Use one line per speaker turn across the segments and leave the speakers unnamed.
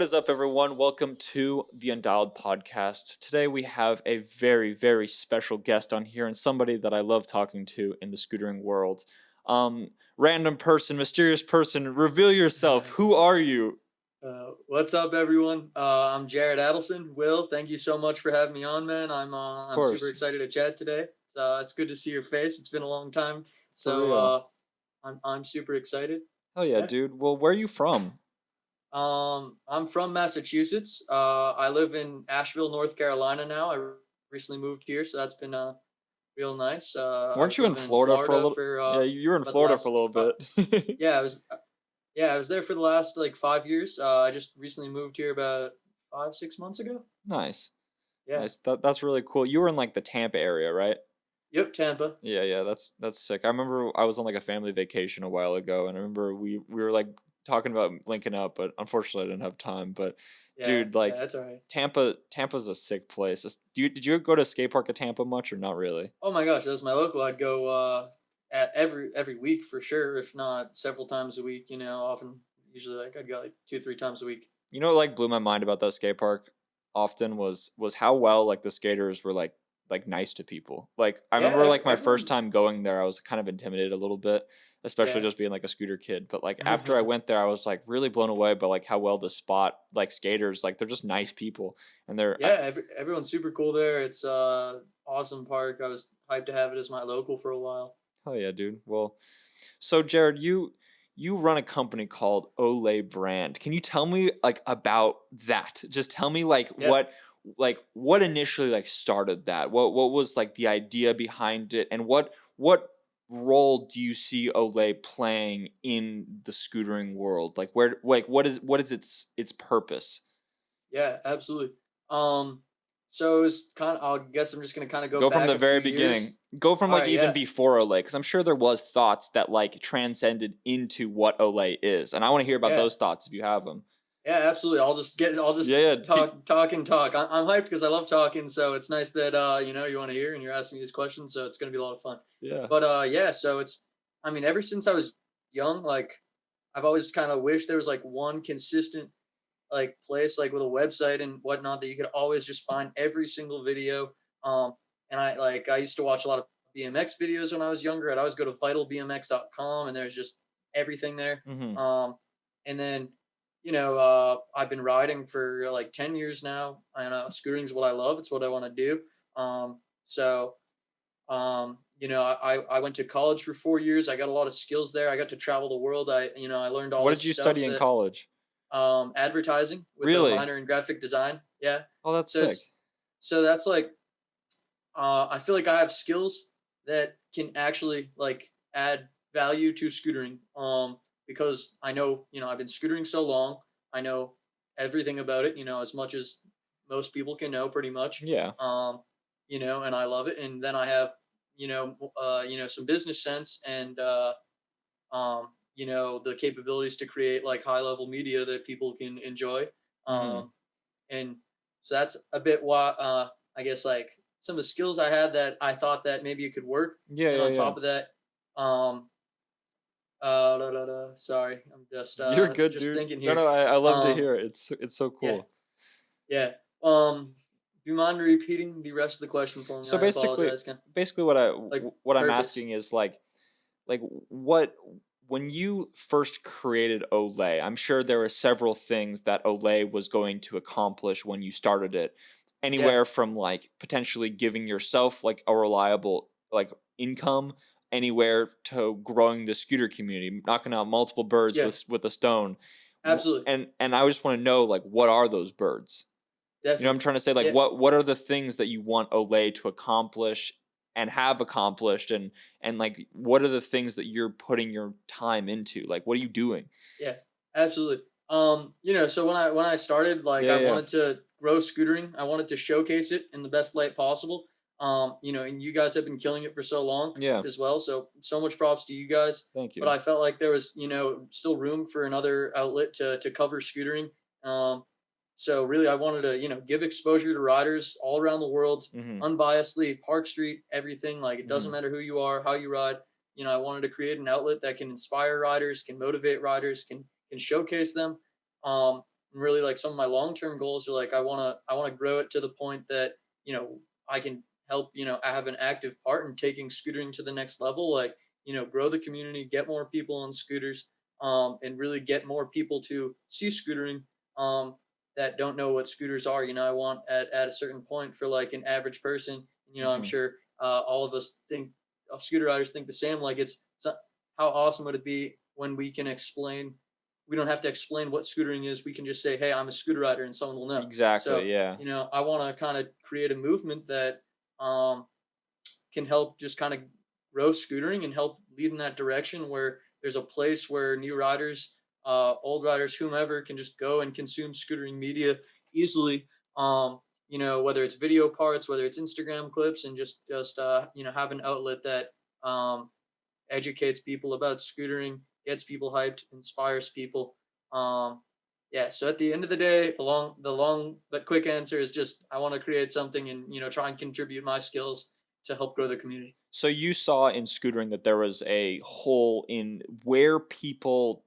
is up, everyone? Welcome to the Undialed podcast. Today we have a very, very special guest on here and somebody that I love talking to in the scootering world. Random person, mysterious person, reveal yourself. Who are you?
What's up, everyone? I'm Jared Adelson. Will, thank you so much for having me on, man.
Of
I'm super
course,
excited to chat today. It's good to see your face. It's been a long time,
for
so
real.
I'm super excited.
Hell yeah,
Yeah.
dude. Well, where are you from?
I'm from Massachusetts. I live in Asheville, North Carolina now. Recently moved here, so that's been real nice. I
Weren't
was
you in
living in
Florida for a
Florida
little?
for
Yeah, you were in
about the
Florida for a
last
little bit.
yeah, I was there for the last like 5 years. I just recently moved here about 5, 6 months ago.
Nice,
Yeah.
nice. That's really cool. You were in like the Tampa area, right?
Yep, Tampa.
Yeah, yeah, that's sick. I remember I was on like a family vacation a while ago, and I remember we were like talking about linking up, but unfortunately I didn't have time. But
Yeah,
dude,
yeah,
like
that's alright.
Tampa's a sick place. Did you go to skate park at Tampa much or not really?
Oh my gosh, that's my local. I'd go at every week for sure, if not several times a week. Often usually like I'd go like 2, 3 times a week.
You know what like blew my mind about that skate park often was how well like the skaters were like nice to people. Like I
Yeah,
remember like my first
everyone.
time going there, I was kind of intimidated a little bit, especially
Yeah.
just being like a scooter kid. But like after I went there, I was like really blown away by like how well the spot like skaters like they're just nice people and
Yeah, everyone's super cool there. It's awesome park. I was hyped to have it as my local for a while.
hell yeah, dude. Well, so Jared, you run a company called Olay Brand. Can you tell me like about that? Just tell me
Yeah.
like what initially like started that? What was like the idea behind it and what role do you see Olay playing in the scootering world? Like where like what is its purpose?
Yeah, absolutely. Um so it's kind of I guess I'm just gonna kind of go
Go from
back
the
a few
very
years.
beginning. Go from
All
like
right,
even
yeah.
before Olay, because I'm sure there was thoughts that like transcended into what Olay is, and I want to hear about
Yeah.
those thoughts if you have them.
Yeah, absolutely. I'll
Yeah,
just
yeah. Keep
talk. I'm hyped because I love talking. So it's nice that you want to hear and you're asking me these questions. So it's gonna be a lot of fun.
yeah.
But yeah, so I mean, ever since I was young, like I've always kind of wished there was like one consistent like place like with a website and whatnot that you could always just find every single video. Um, and I used to watch a lot of BMX videos when I was younger. I'd always go to vitalbmx.com and there's just everything there.
Mhm.
And then I've been riding for like 10 years now, and scootering is what I love. It's what I want to do. So I went to college for 4 years. I got a lot of skills there. I got to travel the world. I learned all
What did
this
you
stuff
study in
that
college?
advertising with a
Really?
minor in graphic design. Yeah.
Oh, that's
So
sick.
it's so that's like I feel like I have skills that can actually like add value to scootering. Because I know, I've been scootering so long. I know everything about it, as much as most people can know pretty much.
Yeah.
And I love it. And then I have, some business sense and the capabilities to create like high level media that people can enjoy.
Mhm.
Um and so that's a bit why I guess like some of the skills I had that I thought that maybe it could work.
Yeah,
And
yeah,
on
yeah.
top of that, um sorry, I'm
You're good,
just
dude.
thinking
No,
here.
no, I love to
Um
hear it. It's so
yeah,
cool.
yeah. Do you mind repeating the rest of the question for me?
So
I apologize.
basically
Like
what I'm
purpose.
asking is like what when you first created Olay, I'm sure there were several things that Olay was going to accomplish when you started it.
Yeah,
Anywhere from like potentially giving yourself like a reliable like income, anywhere to growing the scooter community, knocking out multiple birds
yeah,
with a stone.
absolutely.
And I just want to know like what are those birds? You know, I'm
Definitely.
trying to say like
Yeah.
what are the things that you want Olay to accomplish and have accomplished and like what are the things that you're putting your time into? Like what are you doing?
Yeah, absolutely. So when I started, like
Yeah,
I
yeah.
wanted to grow scootering. I wanted to showcase it in the best light possible. And you guys have been killing it for so long
Yeah.
as well. So much props to you guys.
Thank
But
you.
I felt like there was, still room for another outlet to cover scootering. So really I wanted to, give exposure to riders all around the world,
Mhm.
unbiasedly, Park Street, everything. Like it doesn't
Mhm.
matter who you are, how you ride. I wanted to create an outlet that can inspire riders, can motivate riders, can showcase them. Um, And really, like, some of my long-term goals are like I want to grow it to the point that, I can help, I have an active part in taking scootering to the next level, like, grow the community, get more people on scooters, and really get more people to see scootering, that don't know what scooters are. I want at a certain point for like an average person, I'm
Mhm.
sure all of us think scooter riders think the same. Like, how awesome would it be when we can explain? We don't have to explain what scootering is. We can just say, "Hey, I'm a scooter rider," and someone will know. So,
Exactly, yeah.
I want to kind of create a movement that um, can help just kind of grow scootering and help lead in that direction where there's a place where new riders, old riders, whomever can just go and consume scootering media easily. Whether it's video parts, whether it's Instagram clips, and just have an outlet that um, educates people about scootering, gets people hyped, inspires people. Um, yeah. So at the end of the day, the long but quick answer is just I want to create something and try and contribute my skills to help grow the community.
So you saw in scootering that there was a hole in where people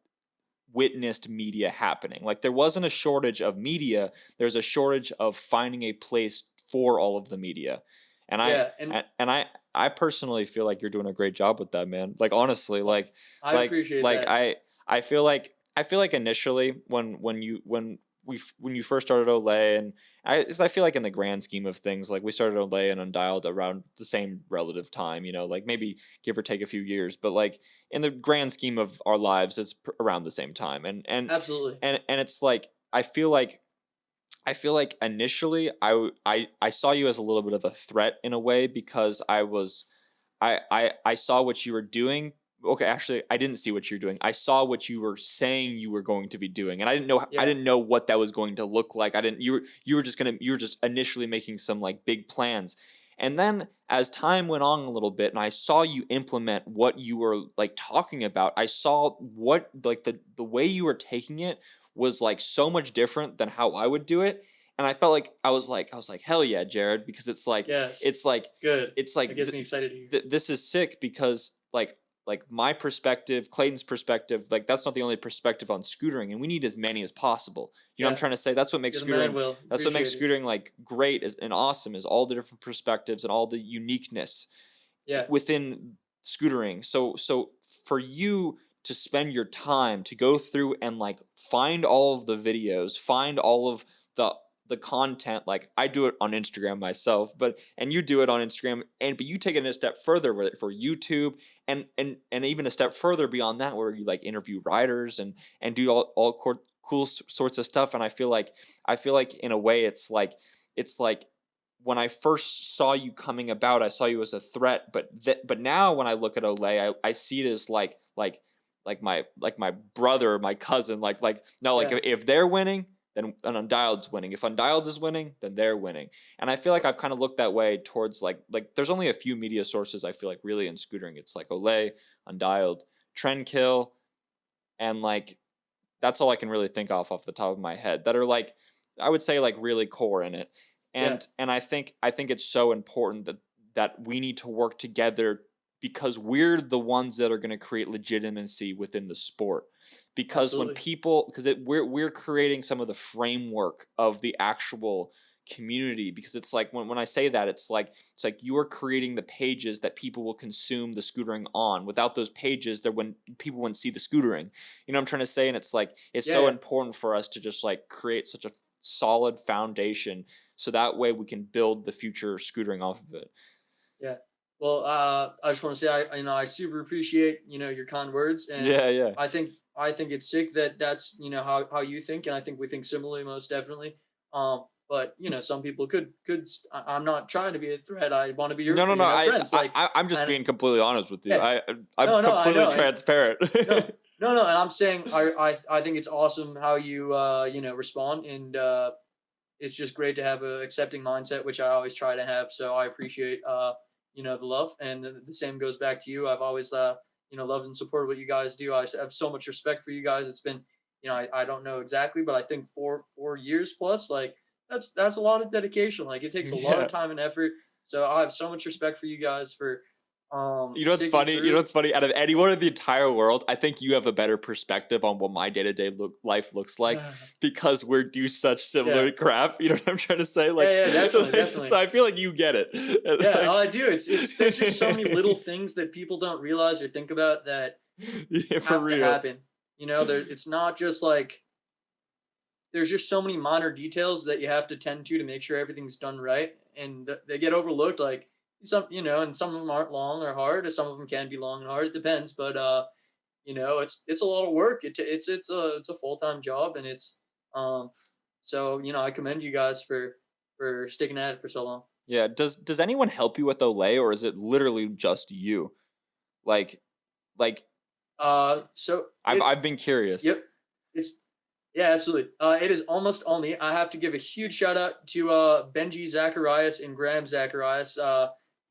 witnessed media happening. Like there wasn't a shortage of media, there's a shortage of finding a place for all of the media. And I
Yeah, and
and I personally feel like you're doing a great job with that, man. Like honestly,
well,
like
I
like
appreciate
like
that.
I feel like initially when you first started Olay, and 'cause I feel like in the grand scheme of things, like we started Olay and Undialed around the same relative time, like maybe give or take a few years, but like in the grand scheme of our lives, it's around the same time.
Absolutely.
And it's like I feel like initially I saw you as a little bit of a threat in a way because I saw what you were doing. Okay, actually, I didn't see what you're doing. I saw what you were saying you were going to be doing, and I
Yeah.
didn't know what that was going to look like. I didn't. You were just initially making some like big plans, and then as time went on a little bit, and I saw you implement what you were like talking about. I saw what like the way you were taking it was like so much different than how I would do it, and I felt like I was like hell yeah, Jared, because
Yes.
it's like
Good.
it's
That
like
gets me excited to hear.
this is sick because like my perspective, Clayton's perspective, like that's not the only perspective on scootering, and we need as many as possible. You know what I'm
Yeah.
trying to say? That's what makes
You're the man,
scootering.
Will.
That's what makes
Appreciate it.
scootering like great and awesome is all the different perspectives and all the uniqueness
Yeah.
within scootering. So for you to spend your time to go through and like find all of the videos, find all of the the content, like I do it on Instagram myself, and you do it on Instagram, but you take it a step further with it for YouTube, and even a step further beyond that where you like interview writers and do all cool sorts of stuff. And I feel like in a way it's like when I first saw you coming about, I saw you as a threat, but now when I look at Olay, I see it as like my brother, my cousin, like no, like
Yeah.
if they're winning, then Undialed's winning. If Undialed is winning, then they're winning. And I feel like I've kind of looked that way towards like there's only a few media sources I feel like really in scootering. It's like Olay, Undialed, Trendkill, and like that's all I can really think off the top of my head that are like I would say like really core in it.
Yeah.
And I think it's so important that we need to work together because we're the ones that are going to create legitimacy within the sport. Because when
Absolutely.
people because we're creating some of the framework of the actual community, because it's like when I say that it's like you are creating the pages that people will consume the scootering on. Without those pages, there when people wouldn't see the scootering. You know what I'm trying to say? And it's like it's
Yeah.
so
Yeah.
important for us to just like create such a solid foundation so that way we can build the future scootering off of it.
Yeah. Well, I just want to say I super appreciate your kind words, and
Yeah, yeah.
I think it's sick that that's how you think, and I think we think similarly, most definitely. But some people I'm not trying to be a threat. I want to be
No,
your
no, no. I,
friends.
I,
Like,
I- I'm just
and
being completely honest with you.
yeah,
I'm
no, no, I
completely
know, and
transparent.
no, no, no, and I'm saying I think it's awesome how you respond, and it's just great to have a accepting mindset, which I always try to have. So I appreciate the love, and the same goes back to you. I've always loved and supported what you guys do. I have so much respect for you guys. It's been I don't know exactly, but I think 4 years plus. Like, that's a lot of dedication. Like, it takes a lot of
Yeah.
time and effort. So I have so much respect for you guys for
You know what's
sticking
funny? You know
through.
what's funny? Out of anyone in the entire world, I think you have a better perspective on what my day-to-day life looks like because we do such
Yeah.
similar crap. You know what I'm trying to say?
Yeah, yeah, definitely,
So
definitely.
I feel like you get it. And
Yeah,
like,
I do. It's there's just so many little things that people don't realize or think about that
yeah, for
have to
real.
happen. There it's not just like there's just so many minor details that you have to tend to make sure everything's done right, and they get overlooked. Like and some of them aren't long or hard, or some of them can be long and hard. It depends, but it's a lot of work. It's a full time job, and um, so I commend you guys for sticking at it for so long.
Yeah. Does anyone help you with Olay, or is it literally just you? Like like
So it's
I've been curious.
Yep. It's Yeah, absolutely. It is almost all me. I have to give a huge shout out to Benji Zacharias and Graham Zacharias.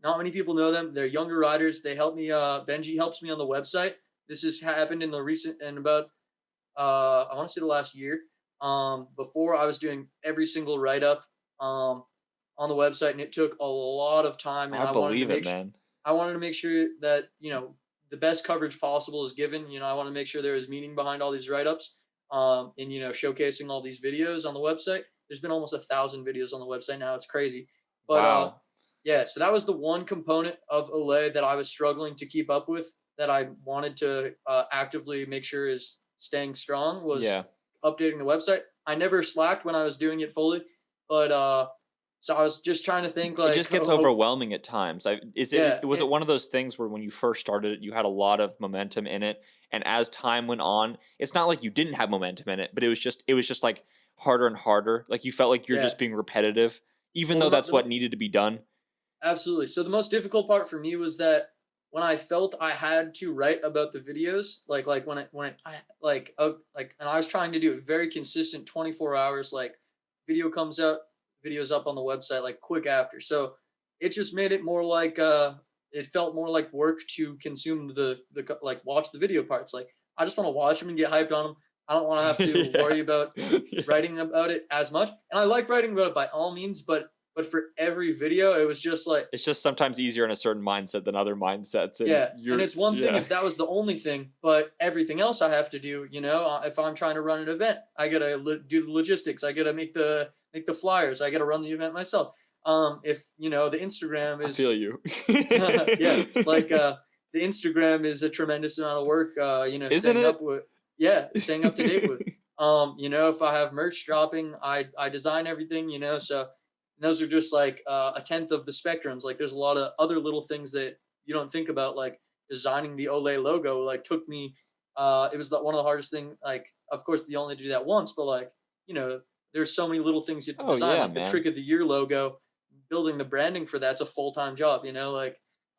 Not many people know them. They're younger riders. They help me. Benji helps me on the website. This has happened in the recent and about I want to say the last year. Before I was doing every single write up um on the website, and it took a lot of time. And
I believe it, man.
I wanted to make sure that the best coverage possible is given. I want to make sure there is meaning behind all these write ups. And showcasing all these videos on the website. There's been almost 1,000 videos on the website now. It's crazy, but
Wow.
yeah. So that was the one component of Olay that I was struggling to keep up with. That I wanted to actively make sure is staying strong was
Yeah.
updating the website. I never slacked when I was doing it fully, but so I was just trying to think
It
like,
just gets
oh,
overwhelming at times.
yeah,
Was it one of those things where when you first started it, you had a lot of momentum in it, and as time went on, it's not like you didn't have momentum in it, but it was just like harder and harder. Like you felt like you're
yeah.
just being repetitive, even
Well,
though that's what needed to be done.
absolutely. So the most difficult part for me was that when I felt I had to write about the videos, like I and I was trying to do it very consistent, 24 hours. Like video comes out, videos up on the website like quick after. So it just made it more like it felt more like work to consume like watch the video parts. Like I just want to watch them and get hyped on them. I don't want to have to
Yeah.
worry about
Yeah.
writing about it as much. And I like writing about it by all means, but for every video, it was just like,
It's just sometimes easier in a certain mindset than other mindsets, and
yeah. And
you're
it's one thing
yeah.
if that was the only thing, but everything else I have to do, if I'm trying to run an event, I gotta do the logistics. I gotta make the flyers. I gotta run the event myself. If the Instagram
I
is,
feel you.
yeah, like the Instagram is a tremendous amount of work.
Isn't it?
Staying up to date with. If I have merch dropping, I design everything. So those are just like a tenth of the spectrums. Like there's a lot of other little things that you don't think about, like designing the Olay logo. Like took me, it was one of the hardest thing. Like of course you only do that once, but like there's so many little things you have to
Oh,
design.
yeah,
Like the
man.
trick of the year logo, building the branding for that's a full time job.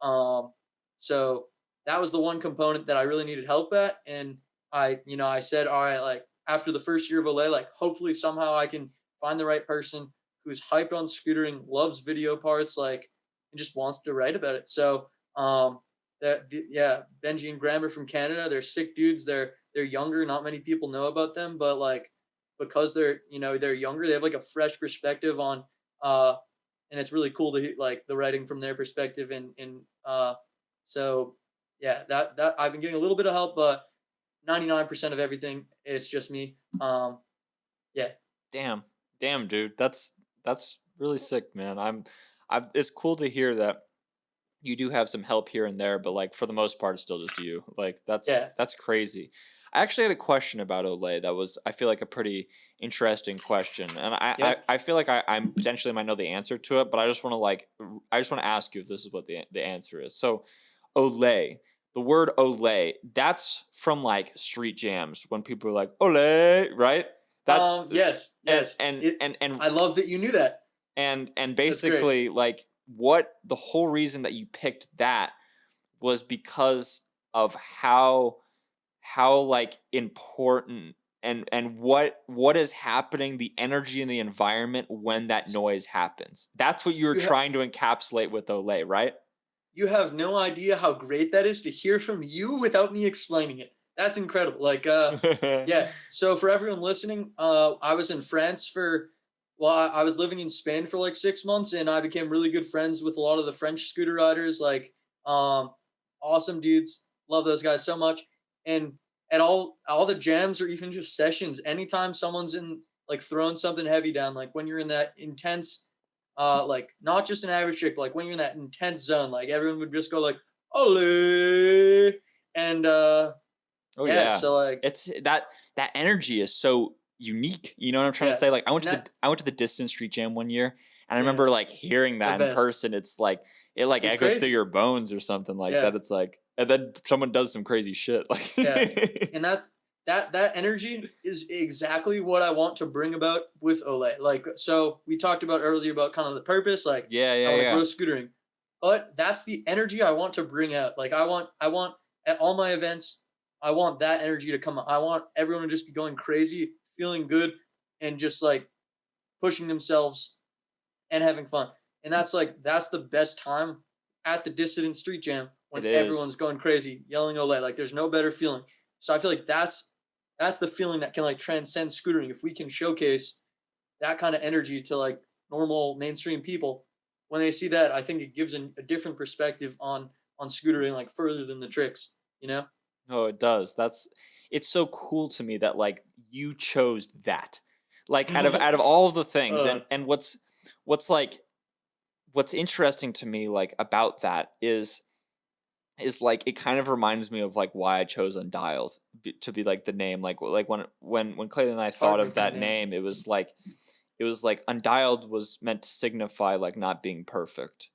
Um, so that was the one component that I really needed help at, and I said, all right, like after the first year of Olay, like hopefully somehow I can find the right person who's hyped on scootering, loves video parts, like, and just wants to write about it. So, yeah, Benji and Graham are from Canada. They're sick dudes. They're younger. Not many people know about them, but like because they're younger, they have like a fresh perspective on, uh, and it's really cool to hear like the writing from their perspective. And so yeah, that I've been getting a little bit of help, but 99% of everything it's just me. Yeah,
Damn. Damn, dude. That's really sick, man. It's cool to hear that you do have some help here and there, but like for the most part, it's still just you. Like
yeah,
that's crazy. I actually had a question about Olay that was I feel like a pretty interesting question, and
yeah.
I feel like I'm potentially might know the answer to it, but I just want to I just want to ask you if this is what the answer is. So, Olay, the word Olay, that's from like street jams when people are like Olay, right? That
Yes,
and
yes.
and
It.
and and
I love that you knew that.
and
That's great.
basically like what the whole reason that you picked that was because of how like important and what is happening, the energy in the environment when that noise happens. That's what you were
You ha-
trying to encapsulate with Olay, right?
you have no idea how great that is to hear from you without me explaining it. That's incredible. Like, yeah. So for everyone listening, I was in France for, well, I was living in Spain for like 6 months, and I became really good friends with a lot of the French scooter riders. Like, Um, awesome dudes. Love those guys so much. And at all the jams or even just sessions, anytime someone's in like throwing something heavy down, like when you're in that intense, like not just an average trick, but like when you're in that intense zone, like everyone would just go like Olay, and
Oh
yeah,
yeah.
so like
It's that energy is so unique. You know what I'm trying to
yeah,
say? Like
and that
I went to the Distance Street Jam one year and I remember
yes,
like hearing
the
that in
best.
person. It's like it like
It's
echoes through
crazy.
your bones or something like
Yeah,
that. It's like and then someone does some crazy shit.
yeah,
Like
and that energy is exactly what I want to bring about with Olay. Like, so we talked about earlier about kind of the purpose, like
Yeah,
I
yeah,
want to grow
yeah.
scootering, but that's the energy I want to bring out. Like, I want at all my events, I want that energy to come out. I want everyone to just be going crazy, feeling good, and just like pushing themselves and having fun. And that's the best time at the Dissident Street Jam
It
when
is.
everyone's going crazy, yelling Olay. Like there's no better feeling. So I feel like that's the feeling that can like transcend scootering. If we can showcase that kind of energy to like normal mainstream people, when they see that, I think it gives a different perspective on scootering, like further than the tricks. You know?
Oh, it does. That's it's so cool to me that like you chose that. Like out of all of the things
uh,
and what's like what's interesting to me like about that is like it kind of reminds me of like why I chose Undialed to be like the name. Like when Clayton and I
it's hard
thought
to
of
make that
that
name.
name, it was like Undialed was meant to signify like not being perfect.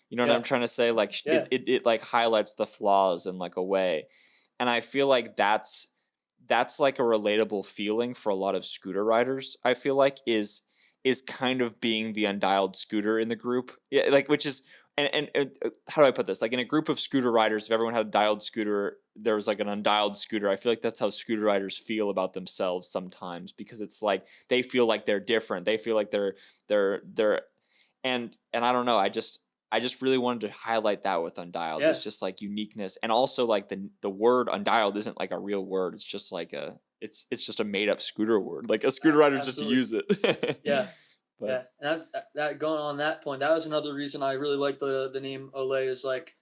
You know what I'm
Yeah,
trying to say? Like
yeah,
it like highlights the flaws in like a way, and I feel like that's like a relatable feeling for a lot of scooter riders. I feel like is kind of being the undialed scooter in the group. Yeah, like which is and how do I put this? Like in a group of scooter riders, if everyone had a dialed scooter, there was like an undialed scooter. I feel like that's how scooter riders feel about themselves sometimes because it's like they feel like they're different. They feel like they're and I don't know. I just really wanted to highlight that with undialed. It's
yeah.
just like uniqueness and also like the word undialed isn't like a real word. It's just like it's just a made up scooter word. Like a scooter rider just to
Absolutely.
use it.
Yeah.
But
Yeah, and that's that going on that point. That was another reason I really like the name Olay is like,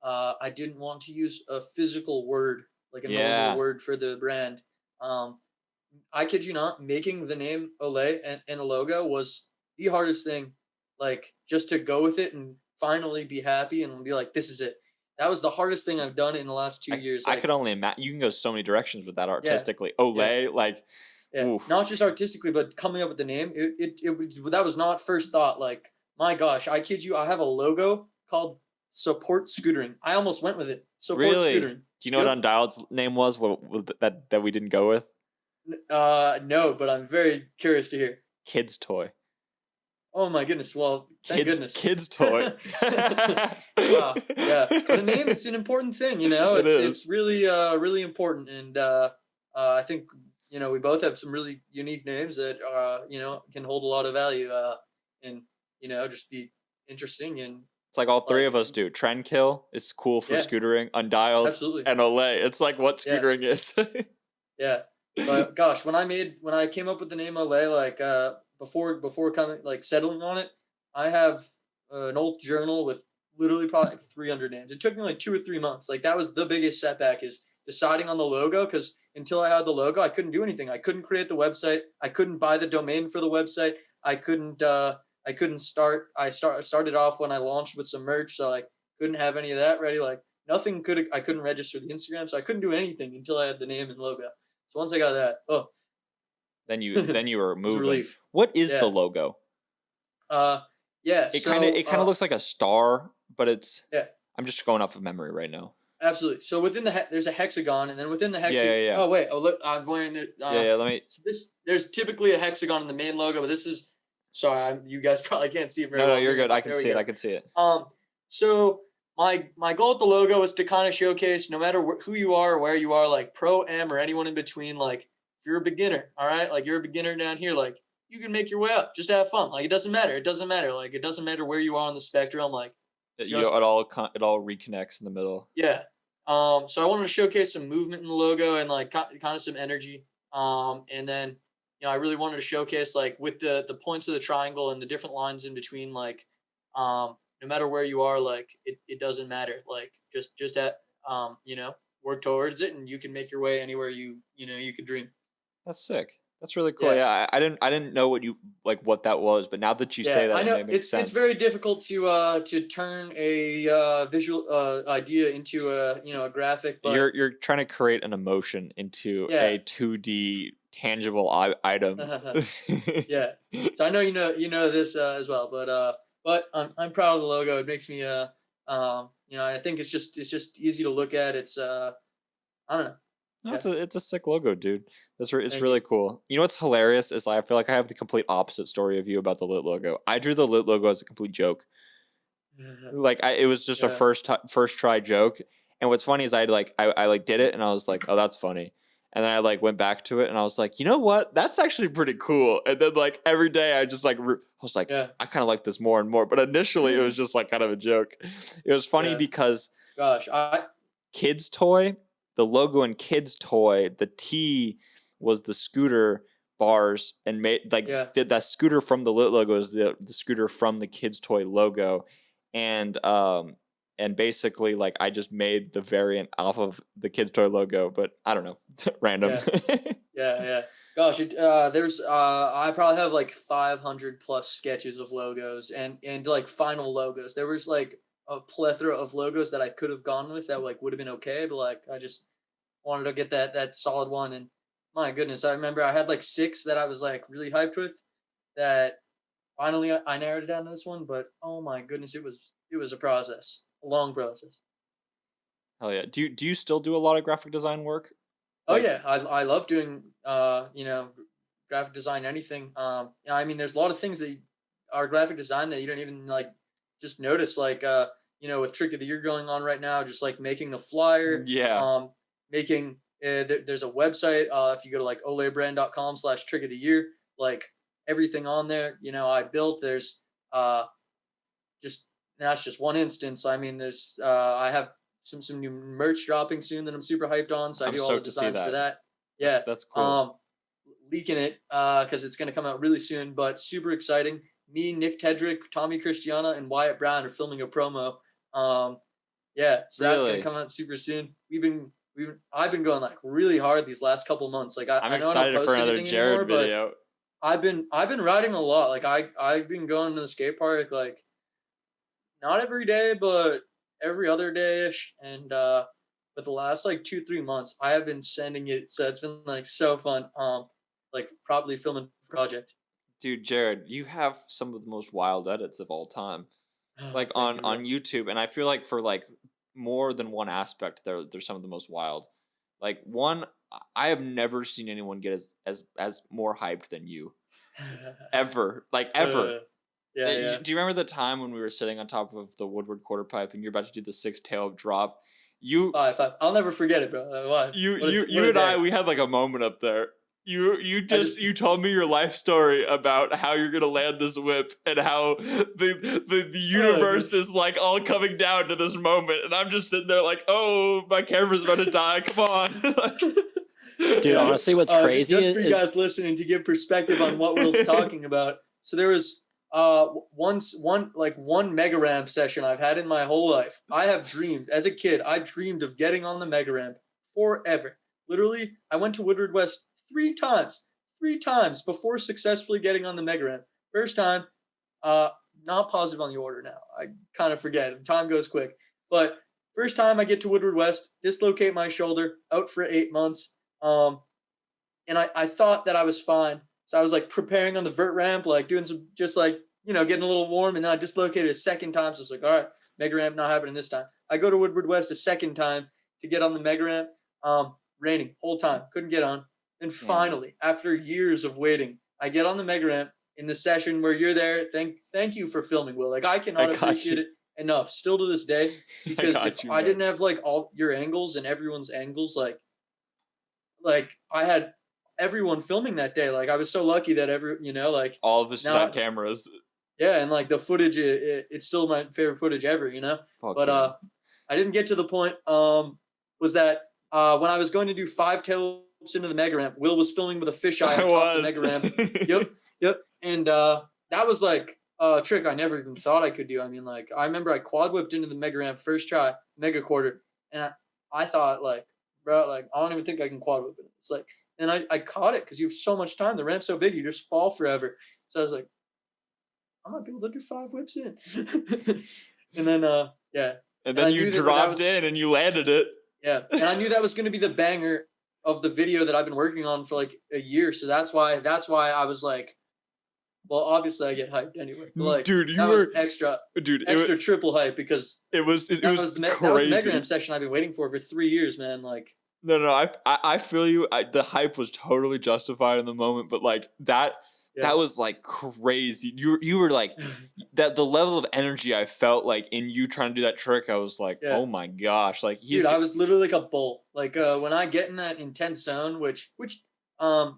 I didn't want to use a physical word like a normal
yeah,
word for the brand. Um, I kid you not, making the name Olay and a logo was the hardest thing. Like just to go with it and finally be happy and be like, this is it. That was the hardest thing I've done in the last 2 years.
I
Like,
could only imagine. You can go so many directions with that
yeah,
artistically.
yeah.
Olay, like,
Yeah,
oof.
not just artistically, but coming up with the name, that was not first thought. Like, my gosh, I kid you, I have a logo called Support Scootering. I almost went with it. Support
Really?
Scootering.
Do you know what
Yep.
Undialed's name was? That we didn't go with?
No, but I'm very curious to hear.
Kids toy.
Oh my goodness. Well, thank goodness.
Kids toy.
Wow. Yeah. But a name, it's an important thing, you know.
It
It's
is.
really really important, and I think we both have some really unique names that can hold a lot of value, and just be interesting and
It's like all three
like
of us do. Trendkill is cool for
yeah,
scootering. Undialed
absolutely.
and Olay. It's like what
Yeah.
scootering is.
Yeah. But gosh, when I came up with the name Olay, like before coming like settling on it, I have an old journal with literally probably like 300 names. It took me like 2 or 3 months. Like that was the biggest setback is deciding on the logo because until I had the logo, I couldn't do anything. I couldn't create the website. I couldn't buy the domain for the website. I couldn't start. Started off when I launched with some merch, so like couldn't have any of that ready. Like nothing could I couldn't register the Instagram, so I couldn't do anything until I had the name and logo. So once I got that, oh,
Then
it
you were
was a
moving.
relief.
What is the
Yeah.
logo?
Uh, yeah.
It kind of looks like a star, but it's
Yeah,
I'm just going off of memory right now.
absolutely. So within there's a hexagon, and then within the
Yeah, yeah,
hexagon.
yeah.
Oh wait, oh look, I'm wearing the.
Yeah, yeah, let me
So this there's typically a hexagon in the main logo, but this is. Sorry, you guys probably can't see it very
No, no,
well.
you're
Bring it
good. I
up.
can
There we
see it.
go.
I can see it.
Um, so my goal with the logo is to kind of showcase no matter who you are, or where you are, like pro am or anyone in between. Like if you're a beginner, all right, like you're a beginner down here, like you can make your way up. Just have fun. Like it doesn't matter. It doesn't matter. Like it doesn't matter where you are on the spectrum. Like just
It all reconnects in the middle.
yeah. So I wanted to showcase some movement in the logo and like kind of some energy. And then I really wanted to showcase like with the points of the triangle and the different lines in between, like no matter where you are, like it doesn't matter. Like just at work towards it, and you can make your way anywhere you could dream.
That's sick. That's really cool.
Yeah.
Yeah, I didn't know what you like what that was, but now that you say
Yeah,
that,
I
it
know
may make
it's
sense.
very difficult to turn a visual idea into a graphic, but
You're trying to create an emotion into
yeah.
a 2D tangible item.
Yeah. So I know you know this as well, but I'm proud of the logo. It makes me I think it's just easy to look at. It's I don't know.
No,
Yeah.
it's a sick logo, dude. It's
Thank you.
really cool. You know what's hilarious is I feel like I have the complete opposite story of you about the lit logo. I drew the lit logo as a complete joke. Like it was just a
Yeah.
first try joke. And what's funny is I like did it and I was like, oh, that's funny. And then I like went back to it and I was like, you know what? That's actually pretty cool. And then like every day I just like I was like,
Yeah.
I kind of like this more and more. But initially it was just like kind of a joke. It was funny
Yeah.
because
Gosh, I
Kids Toy, the logo in Kids Toy, the T was the scooter bars and made like
yeah.
that scooter from the lit logo is the scooter from the Kids Toy logo. And and basically like I just made the variant off of the Kids Toy logo, but I don't know. Random.
Yeah. Yeah, yeah. Gosh, there's I probably have like 500 plus sketches of logos and like final logos. There was like a plethora of logos that I could have gone with that like would have been okay, but like I just wanted to get that solid one. And my goodness, I remember I had like six that I was like really hyped with. That finally I narrowed it down to this one. But oh my goodness, it was a process, a long process.
Hell yeah. Do you still do a lot of graphic design work?
Oh
Like
yeah, I love doing graphic design, anything. I mean, there's a lot of things that are graphic design that you don't even like just notice, like with Trick of the Year going on right now, just like making a flyer,
yeah.
making there's a website. If you go to like olaybrand.com/trick of the year, like everything on there, I built. There's just that's just one instance. I mean, there's I have some new merch dropping soon that I'm super hyped on. So I
I'm
do all the
stoked to see
designs for
that.
that.
That's
Yeah.
that's cool.
Um Leaking it because it's gonna come out really soon, but super exciting. Me, Nick Tedrick, Tommy Christiana, and Wyatt Brown are filming a promo. Um yeah, so that's gonna
Really.
come out super soon. I've been going like really hard these last couple months. Like
I'm
I know I don't
excited for
post
another
anything anymore,
Jared
but
video.
I've been riding a lot. Like I've been going to the skate park like not every day, but every other day ish. And but the last like 2 3 months, I have been sending it. So it's been like so fun. Like probably filming project.
Dude, Jared, you have some of the most wild edits of all time. Like
Thank
on
you, bro.
YouTube, and I feel like for like more than one aspect, they're some of the most wild. Like one, I have never seen anyone get as more hyped than you ever. Like ever.
uh, yeah, yeah.
Do you remember the time when we were sitting on top of the Woodward quarter pipe and you're about to do the six tail drop? You
Five, five. I'll never forget it, bro. What?
you
What
you
a what
you
a
and I,
day.
we had like a moment up there. You
I just
just you told me your life story about how you're gonna land this whip and how the
oh,
universe is like all coming down to this moment, and I'm just sitting there like, oh, my camera's about to die. Come on. Like,
Dude,
yeah.
honestly, what's crazy
Just for you
is
guys listening to give perspective on what Will's talking about. So there was one mega ramp session I've had in my whole life. I have dreamed as a kid. I dreamed of getting on the mega ramp forever. Literally, I went to Woodward West three times before successfully getting on the mega ramp. First time, uh, not positive on the order now. I kind of forget. Time goes quick. But first time I get to Woodward West, dislocate my shoulder, out for 8 months. And I thought that I was fine. So I was like preparing on the vert ramp, like doing some, just like, getting a little warm. And then I dislocated a second time. So it's like, all right, mega ramp not happening this time. I go to Woodward West a second time to get on the mega ramp. Raining whole time, couldn't get on. And
damn,
finally, after years of waiting, I get on the mega ramp in the session where you're there. Thank you for filming, Will. Like I
I
cannot
got
appreciate
you.
it enough, still to this day,
I
because if
got you,
I
man.
didn't have like all your angles and everyone's angles, like I had everyone filming that day. Like I was so lucky that like
All of us just on
now,
cameras.
yeah, and like the footage, it's still my favorite footage ever.
Fuck
But
yeah.
I didn't get to the point. Was that when I was going to do 5 tailwhips into the mega ramp, Will was filming with a fisheye
I
on top of the
was.
mega ramp. Yep, yep. And that was like trick I never even thought I could do. I mean, like, I remember I quad whipped into the mega ramp first try, mega quarter, and I thought like, bro, like I don't even think I can quad whip it. It's like, and I caught it because you have so much time. The ramp's so big, you just fall forever. So I was like, I might be able to do 5 whips in, and then yeah,
And
and
then
I
you
knew that
dropped
was
in and you landed it.
yeah, and I knew that was gonna be the banger of the video that I've been working on for like a year. So that's why I was like, well, obviously I get hyped anyway, but like
Dude,
that was extra
dude,
extra triple hype because
it
that
was
was that was the Mega
crazy.
Ram session I've been waiting for 3 years, man. Like,
No, I feel you. The hype was totally justified in the moment, but like
yeah,
that was like crazy. You were like that the level of energy I felt like in you trying to do that trick. I was like,
yeah,
oh my gosh, like
dude, I was literally like a bull. Like, when I get in that intense zone, which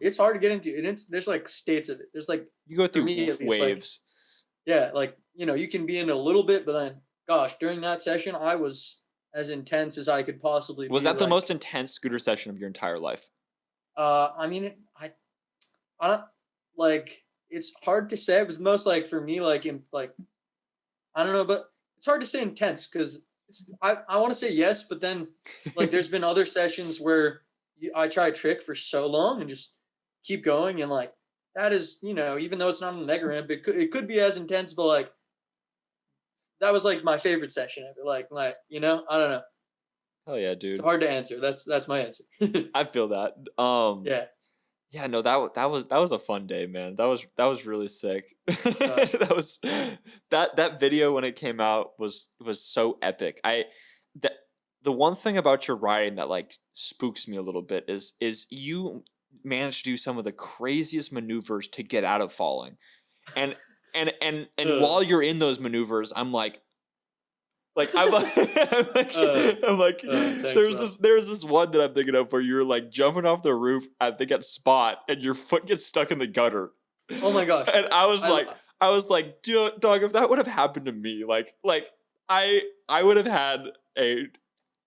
it's hard to get into, and there's like states of it. There's like
you go
for
through
me at least, like
waves.
yeah, like you can be in a little bit, but then gosh, during that session, I was as intense as I could possibly
Was
be.
that the most
Like,
intense scooter session of your entire life?
I mean, I don't like. It's hard to say. It was the most like for me, like in like I don't know, but it's hard to say intense because I want to say yes, but then like there's been other sessions where I try a trick for so long and just keep going, and like that is even though it's not in the mega ramp, it could be as intense, but like that was like my favorite session ever. Like I don't know.
Hell yeah,
It's
dude.
hard to answer. That's my answer.
I feel that.
Yeah.
Yeah, no, that was a fun day, man. That was really sick.
Gosh.
That was that video when it came out was so epic. That the one thing about your riding that like spooks me a little bit is you managed to do some of the craziest maneuvers to get out of falling. And and
Uh,
while you're in those maneuvers, I'm like I'm like, I'm like,
uh,
I'm like
thanks, man.
there's this one that I'm thinking of where you're like jumping off the roof, I think at Spot, and your foot gets stuck in the gutter.
Oh my gosh.
And
I
I was like, dog, if that would have happened to me, like I would have had a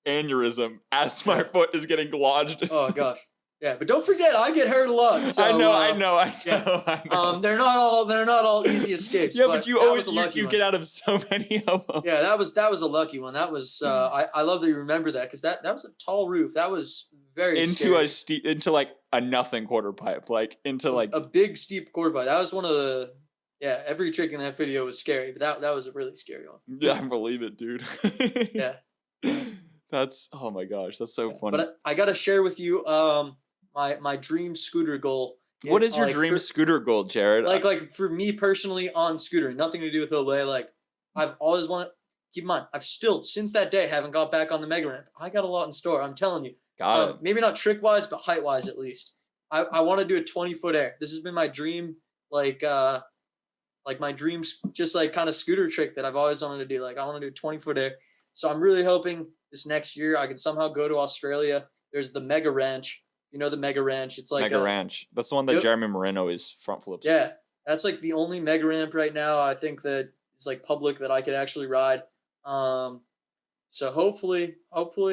aneurysm as my
yeah.
foot is getting lodged.
Oh gosh. Yeah, but don't forget I get hurt a lot.
I
So
know, I know, I
yeah.
know, I know.
They're not all easy escapes,
Yeah, but
but
you
that was
always
a lucky
you
one.
get out of so many of them.
Yeah, that was a lucky one. That was I love that you remember that because that was a tall roof. That was very
Into a
scary.
steep into like a nothing quarter pipe, like into
A
like
big steep quarter pipe. That was one of the yeah. Every trick in that video was scary, but that was a really scary
yeah,
one.
I believe it, dude.
Yeah,
That's oh my gosh, that's so
yeah.
funny.
But I gotta share with you my dream scooter goal.
What
It
is your
like
dream
for
scooter goal, Jared?
like for me personally on scooter, nothing to do with Olay. Like I've always wanted. Keep in mind, I've still since that day haven't got back on the mega ramp. I got a lot in store. I'm telling you.
Got it.
Maybe not trick wise, but height wise at least. I want to do a 20-foot air. This has been my dream, like my dreams, just like kind of scooter trick that I've always wanted to do. Like I want to do a 20-foot air. So I'm really hoping this next year I can somehow go to Australia. There's the Mega Ranch. You know the Mega Ranch. It's like
Mega
a
Ranch. That's the one that
yep,
Jeremy Moreno is front flips.
yeah. That's like the only Mega Ramp right now. I think that is like public that I could actually ride. Um, so hopefully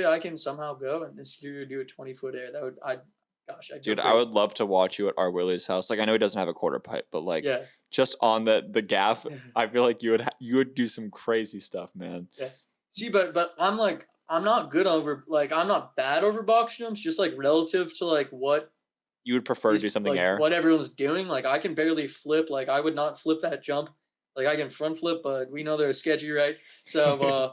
I can somehow go and this year do a 20-foot air. I'd go
Dude, I would
crazy.
love to watch you at our Willie's house. Like I know he doesn't have a quarter pipe, but like
Yeah.
just on the gaff, I feel like you would do some crazy stuff, man.
Yeah. See, but I'm like I'm not good over like I'm not bad over box jumps, just like relative to like what
You would prefer to
is
do something
like
air?
what everyone's doing. Like I can barely flip. Like I would not flip that jump. Like I can front flip, but we know they're sketchy, right? So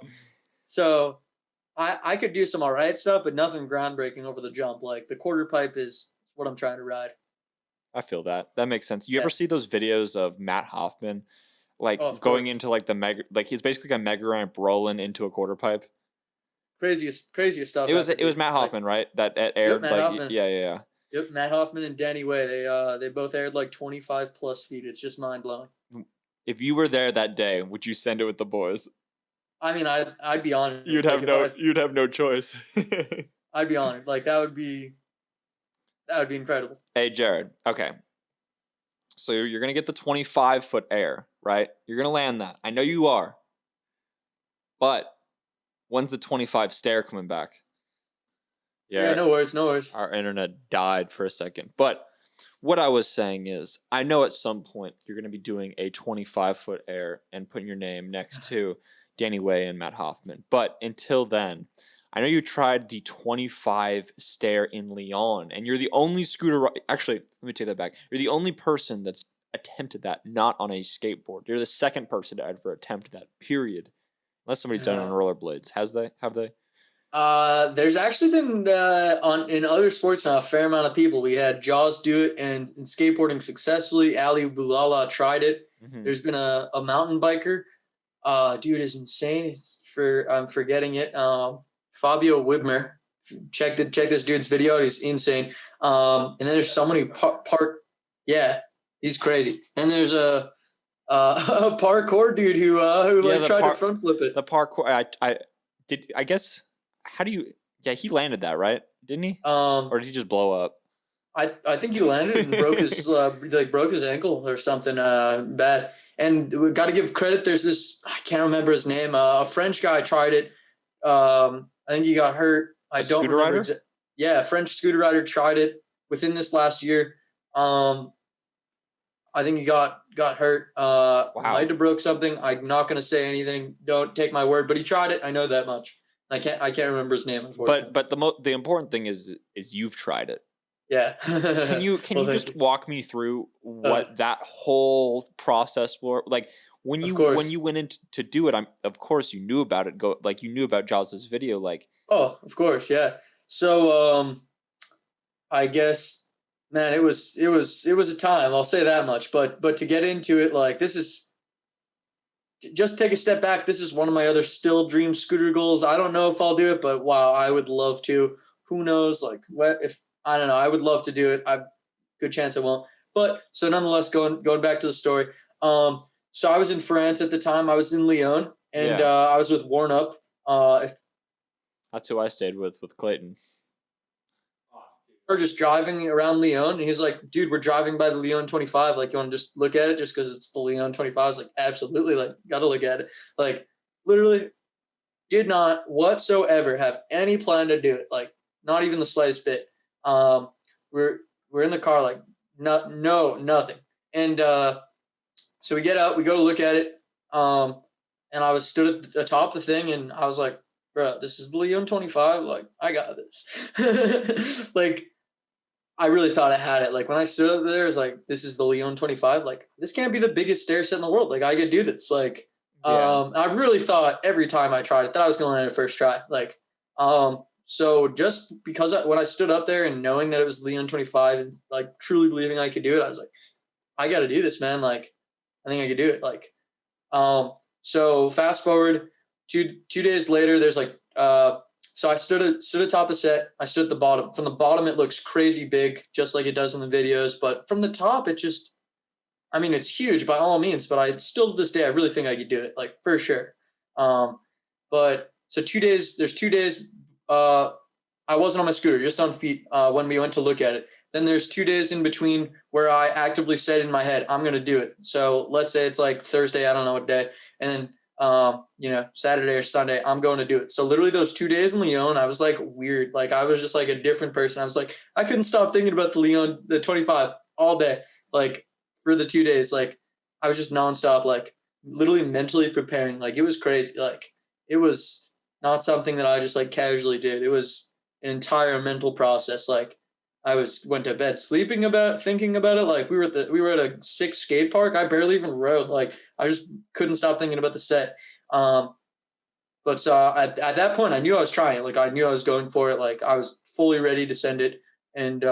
I could do some alright stuff, but nothing groundbreaking over the jump. Like the quarter pipe is what I'm trying to ride.
I feel that. That makes sense. You ever
Yeah.
see those videos of Matt Hoffman, like
Oh, of
going
course.
into like the mega, like he's basically a mega ramp rolling into a quarter pipe.
Craziest stuff ever,
It was
dude.
Matt
Like
Hoffman, right? That
yep,
aired
Matt
like
Hoffman.
yeah, yeah, yeah.
Yep, Matt Hoffman and Danny Way. They both aired like 25 plus feet. It's just mind blowing.
If you were there that day, would you send it with the boys?
I mean, I'd be honored. Like if I
You'd have no choice.
I'd be honored. Like that would be incredible.
Hey Jared, okay. So you're gonna get the 25-foot air, right? You're gonna land that. I know you are. But when's the 25 stair coming back?
Yeah,
Yeah,
no worries, no worries.
our internet died for a second. But what I was saying is, I know at some point you're going to be doing a 25-foot air and putting your name next to Danny Way and Matt Hoffman. But until then, I know you tried the 25 stair in Lyon, and you're the only actually, let me take that back. You're the only person that's attempted that not on a skateboard. You're the second person to ever attempt that, period. Unless somebody's done it on
Yeah.
rollerblades. Have they?
There's actually been on in other sports now a fair amount of people. We had Jaws do it, and in skateboarding successfully. Ali Boulala tried it.
Hmm.
There's been a mountain biker. Dude is insane. It's for I'm forgetting it. Fabio Wibmer. Check this dude's video. He's insane. And then there's someone who Yeah, he's crazy. And there's a parkour dude who like tried to front flip it.
The parkour. I guess. How do you? Yeah, he landed that, right? Didn't he? Or did he just blow up?
I think he landed and broke his broke his ankle or something bad. And we got to give credit. There's this, I can't remember his name. A French guy tried it. I think he got hurt. I don't remember. Yeah, a French scooter rider tried it within this last year. I think he got hurt. Might have broke something. I'm not going to say anything. Don't take my word. But he tried it. I know that much. I can't remember his name, unfortunately.
But the important thing is you've tried it.
Yeah.
Can you just walk me through what that whole process was like when you went in to do it? Of course you knew about it. You knew about Jaws's video. Like,
oh, of course, yeah. So I guess, man, it was a time. I'll say that much. But to get into it, like, this is just take a step back. This is one of my other still dream scooter goals. I don't know if I'll do it, but wow, I would love to. Who knows? Like, what if? I don't know. I would love to do it. Good chance I won't. But so nonetheless, going back to the story. So I was in France at the time. I was in Lyon, and I was with Warn Up.
That's who I stayed with Clayton.
We're just driving around Lyon, and he's like, "Dude, we're driving by the Lyon 25. Like, you want to just look at it just because it's the Lyon 25?" I was like, "Absolutely. Like, got to look at it." Like, literally, did not whatsoever have any plan to do it. Like, not even the slightest bit. We're in the car, like, nothing. And so we get out, we go to look at it. And I was stood at the top of the thing, and I was like, "Bro, this is the Lyon 25. Like, I got this." Like, I really thought I had it. Like, when I stood up there, it was like, "This is the Lyon 25. Like, this can't be the biggest stair set in the world. Like, I could do this." Like, I really thought every time I tried it that I was going to land it first try. Like, so just because when I stood up there and knowing that it was Lyon 25 and like truly believing I could do it, I was like, I got to do this, man. Like, I think I could do it. Like, so fast forward two days later, there's like, so I stood atop the set. I stood at the bottom. From the bottom, it looks crazy big, just like it does in the videos. But from the top, it just, I mean, it's huge by all means. But I still, to this day, I really think I could do it, like, for sure. But so 2 days. There's 2 days. I wasn't on my scooter, just on feet when we went to look at it. Then there's 2 days in between where I actively said in my head, I'm going to do it. So let's say it's like Thursday, I don't know what day. And then, Saturday or Sunday, I'm going to do it. So literally those 2 days in Lyon, I was like weird. Like, I was just like a different person. I was like, I couldn't stop thinking about the 25 all day, like, for the 2 days. Like, I was just nonstop, like, literally mentally preparing. Like, it was crazy. Like, it was not something that I just like casually did. It was an entire mental process. Like, I went to bed thinking about it. Like, we were at a 6 skate park. I barely even rode. Like, I just couldn't stop thinking about the set. But so at that point, I knew I was trying it. Like, I knew I was going for it. Like, I was fully ready to send it. And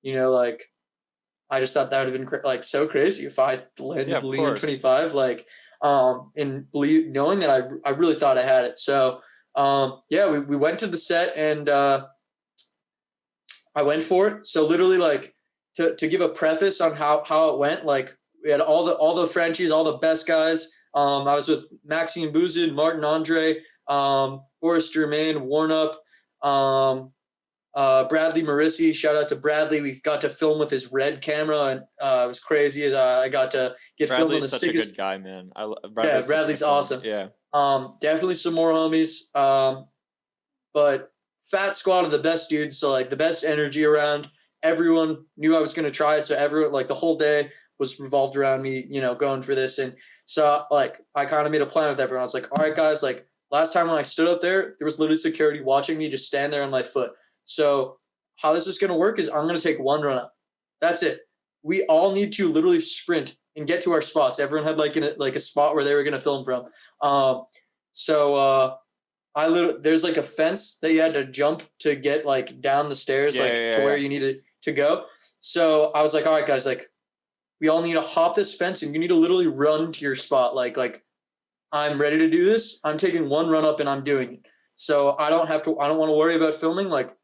like, I just thought that would have been like so crazy if I landed Lyon 25. Like, and knowing that I really thought I had it. So we went to the set, and I went for it. So literally, like, to give a preface on how it went, like, we had all the Frenchies, all the best guys. I was with Maxime Bouzid, Martin Andre, Boris Germain, Warn Up, Bradley Marissi. Shout out to Bradley. We got to film with his red camera, and it was crazy. As I got to get filmed on the
such a good guy, man.
Bradley's awesome.
Yeah.
Definitely some more homies. But fat squad of the best dudes, so like the best energy around. everyone knew I was going to try it. So everyone, like the whole day was revolved around me, going for this. And so like, I kind of made a plan with everyone. I was like, all right, guys, like last time when I stood up there was literally security watching me just stand there on my foot. So how this is going to work is I'm going to take one run up. That's it. We all need to literally sprint and get to our spots. Everyone had like a spot where they were going to film from. So there's like a fence that you had to jump to get like down the stairs,
Yeah,
like
yeah,
to where
yeah.
you needed to go. So I was like, all right, guys, like we all need to hop this fence and you need to literally run to your spot. Like I'm ready to do this. I'm taking one run up and I'm doing it. So I don't want to worry about filming. Like,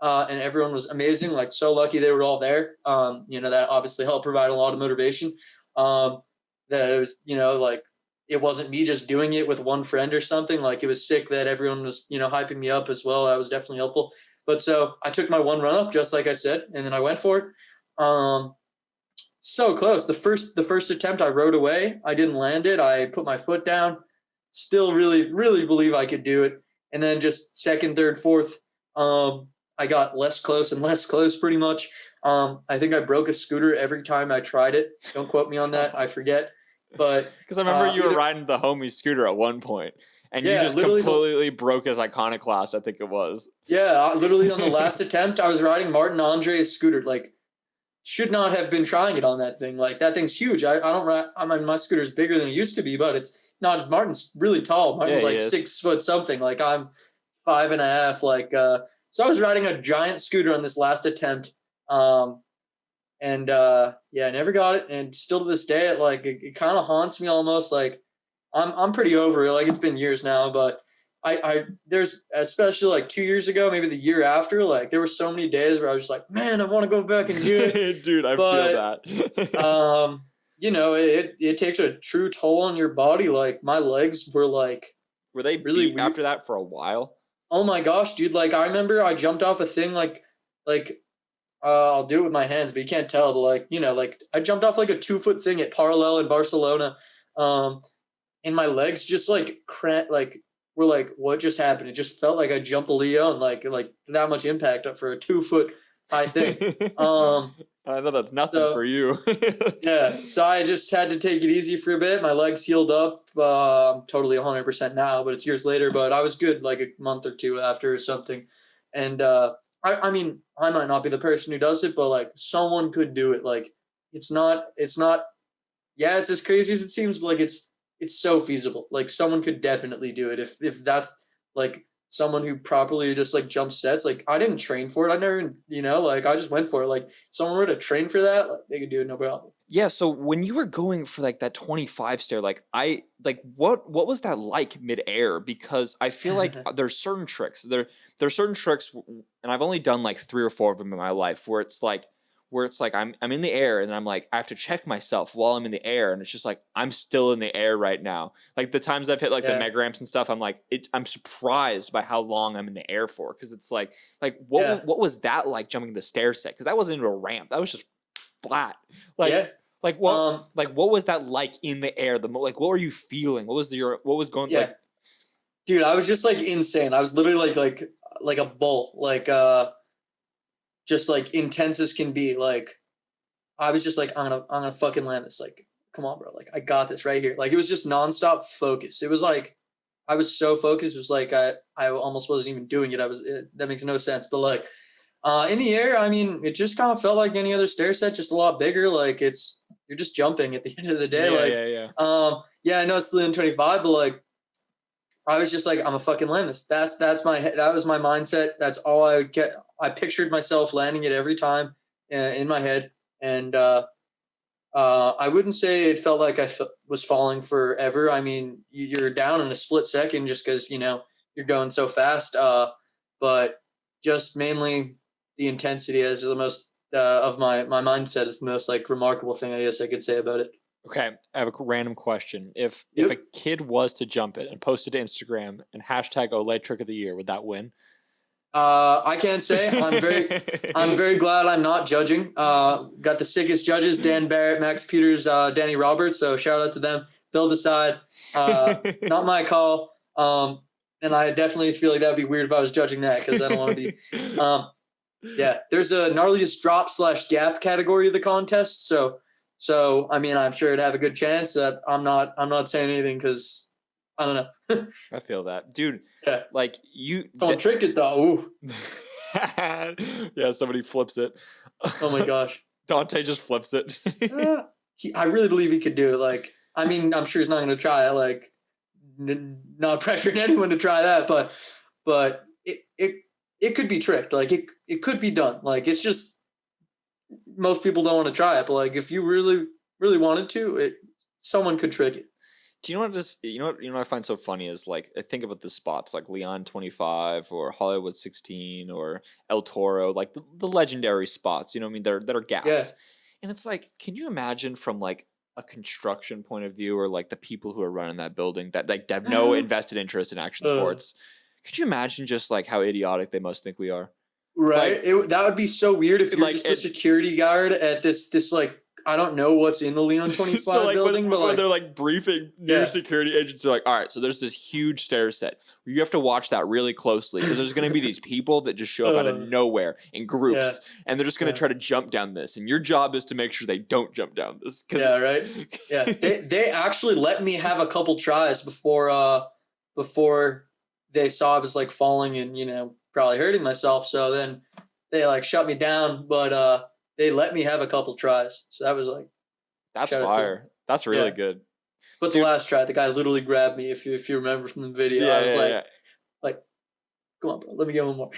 and everyone was amazing. Like so lucky they were all there. That obviously helped provide a lot of motivation. That it was, like it wasn't me just doing it with one friend or something. Like it was sick that everyone was, hyping me up as well. That was definitely helpful. But so I took my one run up, just like I said, and then I went for it. So close. The first attempt I rode away. I didn't land it. I put my foot down. Still really, really believe I could do it. And then just second, third, fourth, I got less close and less close pretty much. I think I broke a scooter every time I tried it. Don't quote me on that. I forget. But
Because I remember you were riding the homie scooter at one point, and you
yeah,
just
literally
completely broke his iconoclast, I think it was.
literally on the last attempt, I was riding Martin Andre's scooter. Like should not have been trying it on that thing. Like that thing's huge. I don't ride. I mean, my scooter's bigger than it used to be, but it's not. Martin's really tall.
Yeah,
Martin's
he
like
is.
6 foot something. Like I'm 5.5. So I was riding a giant scooter on this last attempt. I never got it. And still to this day, it kind of haunts me almost. Like I'm pretty over it. Like it's been years now, but there's especially like 2 years ago, maybe the year after, like there were so many days where I was just like, man, I want to go back and do it.
Dude, I feel
But
that.
it takes a true toll on your body. Like my legs were like
Were they
really
beat
weird.
after that for a while?
Oh my gosh, dude. Like I remember I jumped off a thing like I'll do it with my hands, but you can't tell. But like I jumped off like a 2 foot thing at Parallel in Barcelona. Um, and my legs just like were like, what just happened? It just felt like I jumped a Lyon, like that much impact up for a 2 foot high thing. Um,
I know that's nothing for
so
you.
yeah, so I just had to take it easy for a bit. My legs healed up. I'm totally 100% now, but it's years later. But I was good like a month or two after or something. And I mean, I might not be the person who does it, but like someone could do it. Like it's not. Yeah, it's as crazy as it seems, but like it's so feasible. Like someone could definitely do it if that's like someone who properly just like jumps sets. Like I didn't train for it. I never even, like I just went for it. Like someone were to train for that, like they could do it no problem.
Yeah, so when you were going for like that 25 stair, what was that like midair? Because I feel like there's certain tricks. There's certain tricks, and I've only done like 3 or 4 of them in my life where it's like I'm in the air and I'm like I have to check myself while I'm in the air, and it's just like I'm still in the air right now. Like the times I've hit like the
Yeah,
mega ramps and stuff, I'm surprised by how long I'm in the air for, because it's like
yeah,
what was that like jumping the stair set? Because that wasn't even a ramp. That was just flat. Like
yeah.
like
Um,
what was that like in the air? Like what were you feeling? What was going
yeah,
like?
dude, I was just like insane. I was literally like a bull, just like intense as can be. Like I was just like, I'm gonna fucking land this. Like, come on, bro. Like I got this right here. Like it was just nonstop focus. It was like I was so focused. It was like I almost wasn't even doing it. That makes no sense. But like in the air, I mean, it just kind of felt like any other stair set, just a lot bigger. Like you're just jumping at the end of the day.
Yeah,
Like
yeah, yeah.
yeah, I know it's Lyon 25, but like I was just like, I'm a fucking land this. That was my mindset. That's all I get. I pictured myself landing it every time in my head, and I wouldn't say it felt like was falling forever. I mean, you're down in a split second just because you're going so fast. But just mainly the intensity is the most of my mindset is the most like remarkable thing I guess I could say about it.
Okay, I have a random question. If a
Yep.
kid was to jump it and post it to Instagram and hashtag Olay trick of the year, would that win?
I can't say. I'm very glad I'm not judging. Got the sickest judges: Dan Barrett, Max Peters, Danny Roberts. So shout out to them. Bill decide. Not my call. And I definitely feel like that'd be weird if I was judging that because I don't want to be. Um, Yeah, there's a gnarliest drop slash gap category of the contest. So I mean, I'm sure it'd have a good chance. That I'm not saying anything because I don't know.
I feel that, dude.
Yeah,
Like you,
someone tricked it though. Ooh.
yeah, somebody flips it.
Oh my gosh.
Dante just flips it.
I really believe he could do it. Like, I mean, I'm sure he's not going to try it. Like, not pressuring anyone to try that, but it could be tricked. Like, it could be done. Like, it's just most people don't want to try it. But like, if you really wanted to, someone could trick it.
Do you know what this? You know what I find so funny is like I think about the spots like Lyon 25 or Hollywood 16 or El Toro, like the legendary spots. You know what I mean? There are
Yeah.
gaps, and it's like, can you imagine from like a construction point of view or like the people who are running that building that like have no invested interest in action
Uh,
sports? Could you imagine just like how idiotic they must think we are?
right.
Like,
That would be so weird if you're
like
just the security guard at this like I don't know what's in the Leon
so
25
like
building, but
when
like
they're like briefing new
yeah.
security agents, they're like, all right, so there's this huge stair set. You have to watch that really closely because there's going to be these people that just show up out of
Uh,
nowhere in
yeah.
groups, and they're just going to
Yeah.
try to jump down this. And your job is to make sure they don't jump down this.
Yeah, right. Yeah, they actually let me have a couple tries before they saw I was like falling and probably hurting myself. So then they like shut me down, but they let me have a couple tries. So that was like
That's
shout out to them.
fire. That's really
Yeah,
good.
but the
Dude,
last try, the guy literally grabbed me. If you remember from the video, I
yeah,
was
yeah, yeah.
like, come on, bro, let me get one more.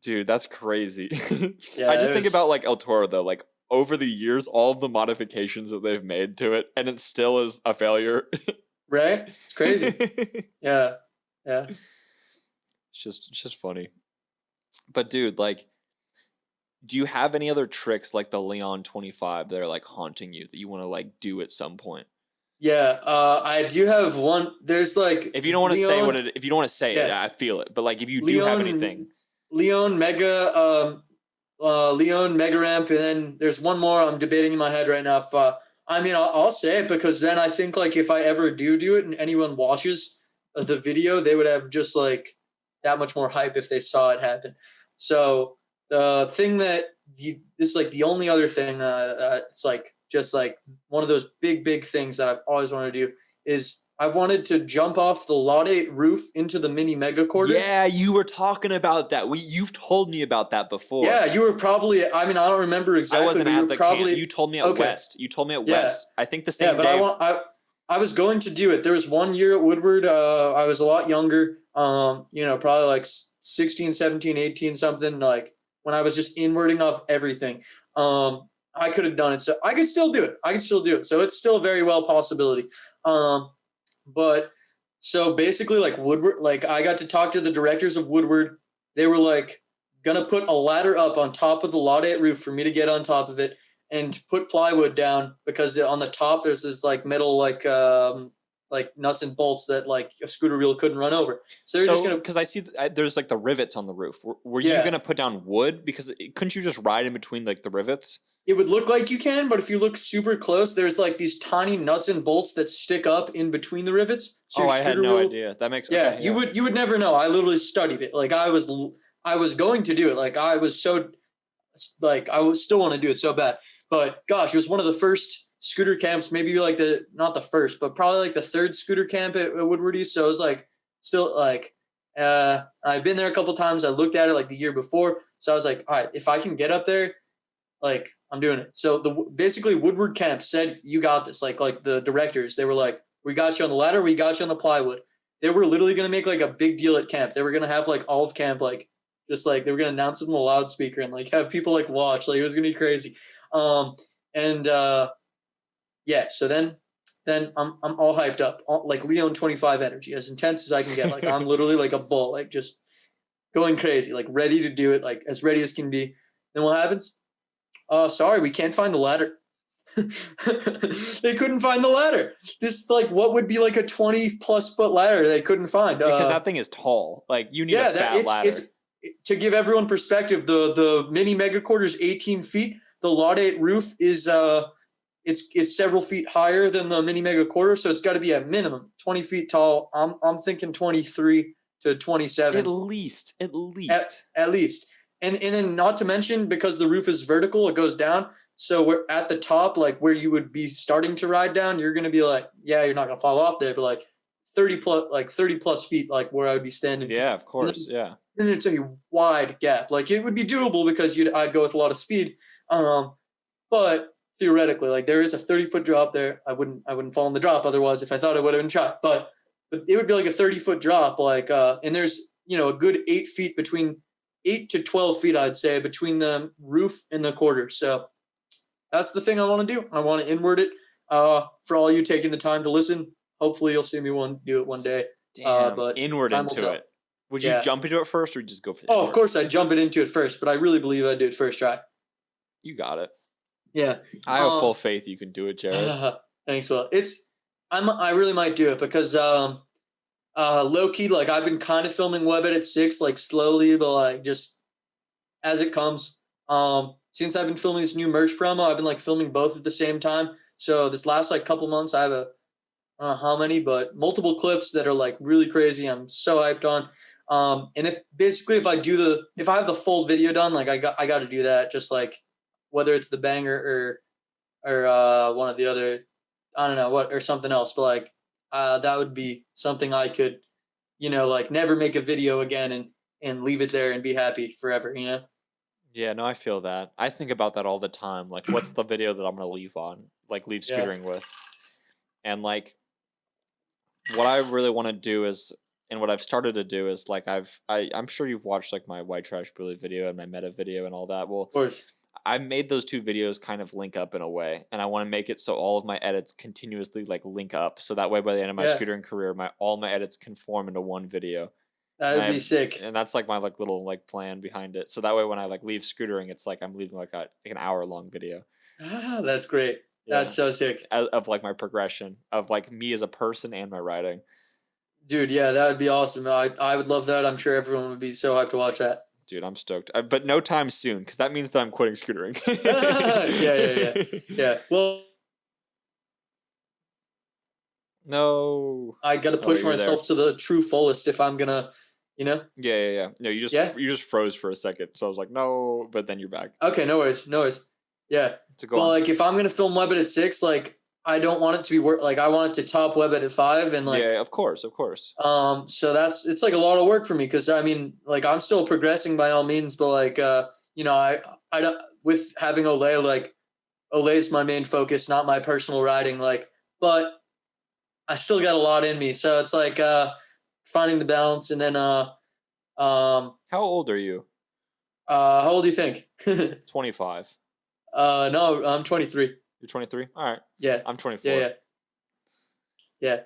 Dude, that's crazy. I
Yeah,
just
it
think about
was
like El Toro though, like over the years, all of the modifications that they've made to it, and it still is a failure.
right. It's crazy. Yeah, yeah.
It's just funny. But dude, like, do you have any other tricks like the Leon 25 that are like haunting you that you want to like do at some point?
Yeah, I do have one. There's like
If you don't want to say
Leon.
if you don't want to say it,
Yeah,
I feel it. But like if you do have
Leon
anything,
Leon Mega Leon Mega Ramp, and then there's one more I'm debating in my head right now. If, I mean, I'll say it because then I think like if I ever do it and anyone watches the video, they would have just like that much more hype if they saw it happen. So the thing this is like the only other thing it's like just like one of those big things that I've always wanted to do is I wanted to jump off the Laudate roof into the mini mega quarter.
yeah, you were talking about that. You've told me about that before.
Yeah, you were probably. I mean, I don't remember
I
exactly,
wasn't
but you
at
were
the camp. You
probably
told me at
okay.
West. You told me at
Yeah,
West. I think the
yeah,
same
but
day.
I was going to do it. There was one year at Woodward. I was a lot younger. Probably like 16, 17, 18, something. Like when I was just inwarding off everything. I could have done it. So I could still do it. So it's still a very well possibility. But so basically, like Woodward, like I got to talk to the directors of Woodward. They were like gonna put a ladder up on top of the Laudate roof for me to get on top of it and put plywood down because on the top there's this like metal like nuts and bolts that like a scooter wheel couldn't run over. So they're just
So,
gonna
because I see there's like the rivets on the roof. Were you
yeah.
gonna put down wood? Because couldn't you just ride in between like the rivets?
It would look like you can, but if you look super close, there's like these tiny nuts and bolts that stick up in between the rivets. So
Oh,
your
I had
scooter
no
wheel
idea. That makes
yeah,
okay.
you
Yeah.
would never know. I literally studied it. Like I was going to do it. Like I was so like I would still want to do it so bad. But gosh, it was one of the first scooter camps, maybe like the not the first, but probably like the third scooter camp at Woodward East. So it was like still like I've been there a couple times. I looked at it like the year before. So I was like, all right, if I can get up there, like I'm doing it. So basically Woodward camp said you got this. Like the directors, they were like, we got you on the ladder, we got you on the plywood. They were literally gonna make like a big deal at camp. They were gonna have like all of camp like just like they were gonna announce it on the loudspeaker and like have people like watch. Like it was gonna be crazy. And yeah, so then I'm all hyped up, like Leon 25 energy, as intense as I can get. Like I'm literally like a bull, like just going crazy, like ready to do it, like as ready as can be. Then what happens? Sorry, we can't find the ladder. They couldn't find the ladder. This like what would be like a 20+ foot ladder they couldn't find.
Because that thing is tall. Like you need
Yeah,
a fat ladder.
it's to give everyone perspective. The mini mega quarter is 18 feet. The Laudate roof is it's several feet higher than the mini mega quarter, so it's got to be at minimum 20 feet tall. I'm thinking 23 to 27
At least.
at least. and then not to mention, because the roof is vertical, it goes down. So we're at the top, like where you would be starting to ride down, you're gonna be like, yeah, you're not gonna fall off there, but like 30 plus feet, like where I would be standing.
Yeah, of
And
course. Yeah.
then it's a wide gap. Like it would be doable because I'd go with a lot of speed. But theoretically, like there is a 30-foot drop there. I wouldn't fall in the drop otherwise if I thought I would have been shot. But it would be like a 30-foot drop, like and there's a good 8 feet between 8 to 12 feet, I'd say, between the roof and the quarter. So that's the thing I want to do. I want to inward it. For all you taking the time to listen, hopefully you'll see me do it one day.
Damn,
But
inward
time will
into
tell.
it. Would you
Yeah.
jump into it first, or just go for the
Oh, of
inward?
course I'd jump it into it first, but I really believe I'd do it first try.
You got it.
Yeah.
I have full faith you can do it, Jared.
Thanks, Will. I really might do it because low key, like I've been kind of filming Web Edit 6 like slowly, but like just as it comes. Since I've been filming this new merch promo, I've been like filming both at the same time. So this last like couple months, I have I don't know how many, but multiple clips that are like really crazy. I'm so hyped on. And if I have the full video done, like I got to do that. Just like whether it's the banger or one of the other, I don't know what, or something else. But like that would be something I could, like never make a video again and leave it there and be happy forever.
Yeah, no, I feel that. I think about that all the time. Like, what's the video that I'm gonna leave
Yeah.
scootering with? And like, what I really want to do is, and what I've started to do is, like, I'm sure you've watched like my white trash bully video and my meta video and all that. Well,
Of course.
I made those two videos kind of link up in a way, and I want to make it so all of my edits continuously like link up, so that way by the end of my
Yeah.
scootering career, all my edits conform into one video.
That would be sick.
And that's like my like little like plan behind it. So that way when I like leave scootering, it's like I'm leaving like an hour long video.
That's great. That's so sick.
Of like my progression of like me as a person and my riding.
Dude, yeah, that would be awesome. I would love that. I'm sure everyone would be so hyped to watch that.
Dude, I'm stoked. But no time soon, because that means that I'm quitting scootering.
Yeah. Well,
no.
I got to push
you're there.
myself to the true fullest if I'm gonna,
Yeah. No, you just froze for a second. So I was like, no, but then you're back.
Okay, no worries. Yeah.
To go
Well,
on.
like if I'm gonna film Web Edit 6, like I don't want it to be like I want it to top Web Edit 5 and like
yeah, of course.
so it's like a lot of work for me because I mean like I'm still progressing by all means, but like I don't, with having Olay, like Olay is my main focus, not my personal riding, like, but I still got a lot in me, so it's like finding the balance. And then
How old are you?
how old do you think?
25.
No, I'm 23.
You're 23? All right.
Yeah.
I'm 24.
Yeah.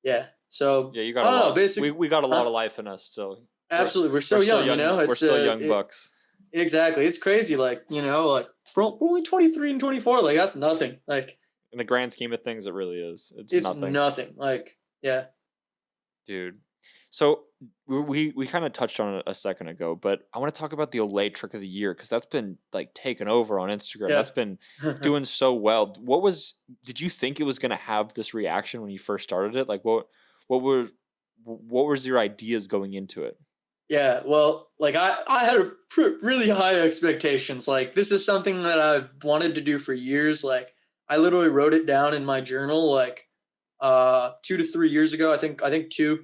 Yeah. So
Yeah, you got a lot.
Basically,
we got a lot of life in us still.
Absolutely. We're still young,
We're still young bucks.
Exactly. It's crazy. Like, like we're only 23 and 24. Like, that's nothing. Like,
In the grand scheme of things, it really is. It's
nothing. Like, yeah.
Dude. So we kind of touched on it a second ago, but I want to talk about the Olay trick of the year because that's been like taken over on Instagram.
Yeah.
That's been doing so well. Did you think it was going to have this reaction when you first started it? Like what was your ideas going into it?
Yeah, well, like I had really high expectations. Like this is something that I've wanted to do for years. Like I literally wrote it down in my journal like 2 to 3 years ago. I think 2.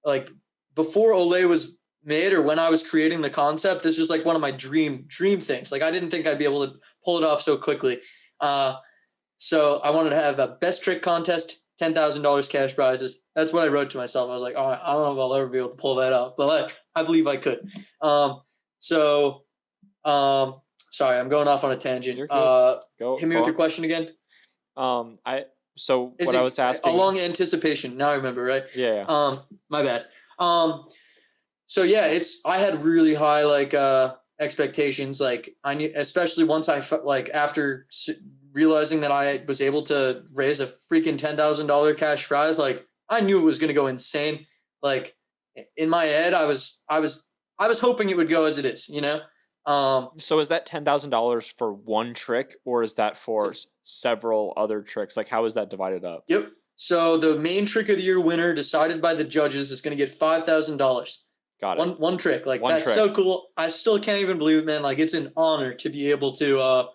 Like before Olay was made or when I was creating the concept, this was like one of my dream things. Like I didn't think I'd be able to pull it off so quickly. So I wanted to have a best trick contest, $10,000 cash prizes. That's what I wrote to myself. I was like, oh, I don't know if I'll ever be able to pull that off, but like, I believe I could. Sorry, I'm going off on a tangent.
You're good.
Hit me with your question again.
What I was asking.
A long anticipation. Now I remember, right?
Yeah.
My bad. So yeah, I had really high like expectations. Like I knew, especially once I like after realizing that I was able to raise a freaking $10,000 cash prize. Like I knew it was going to go insane. Like in my head, I was hoping it would go as it is.
So is that $10,000 for one trick, or is that for several other tricks? Like, how is that divided up?
Yep. So the main trick of the year winner, decided by the judges, is going to get $5,000.
Got it.
One trick. Like,
One
that's
trick.
so cool. I still can't even believe it, man. Like, it's an honor to be able to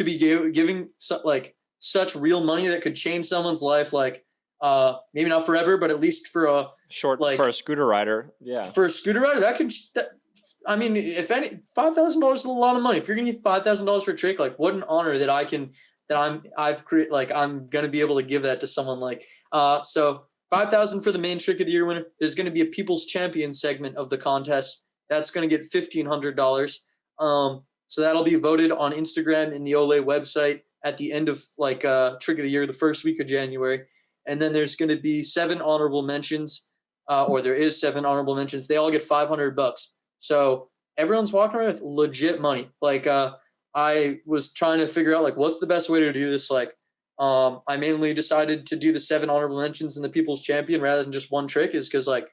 be giving like such real money that could change someone's life. Like, maybe not forever, but at least for a
Short
like
for a scooter rider. Yeah.
for a scooter rider, I mean, if any, $5,000 is a lot of money. If you're gonna get $5,000 for a trick, like, what an honor that I'm gonna be able to give that to someone. Like, so 5,000 for the main trick of the year winner. There's gonna be a People's Champion segment of the contest. That's gonna get $1,500. So that'll be voted on Instagram in the Olay website at the end of like trick of the year, the first week of January. And then there's gonna be 7 honorable mentions, or there is 7 honorable mentions. They all get $500. So everyone's walking around with legit money. Like, I was trying to figure out like what's the best way to do this. Like, I mainly decided to do the 7 honorable mentions in the People's Champion rather than just one trick, is because like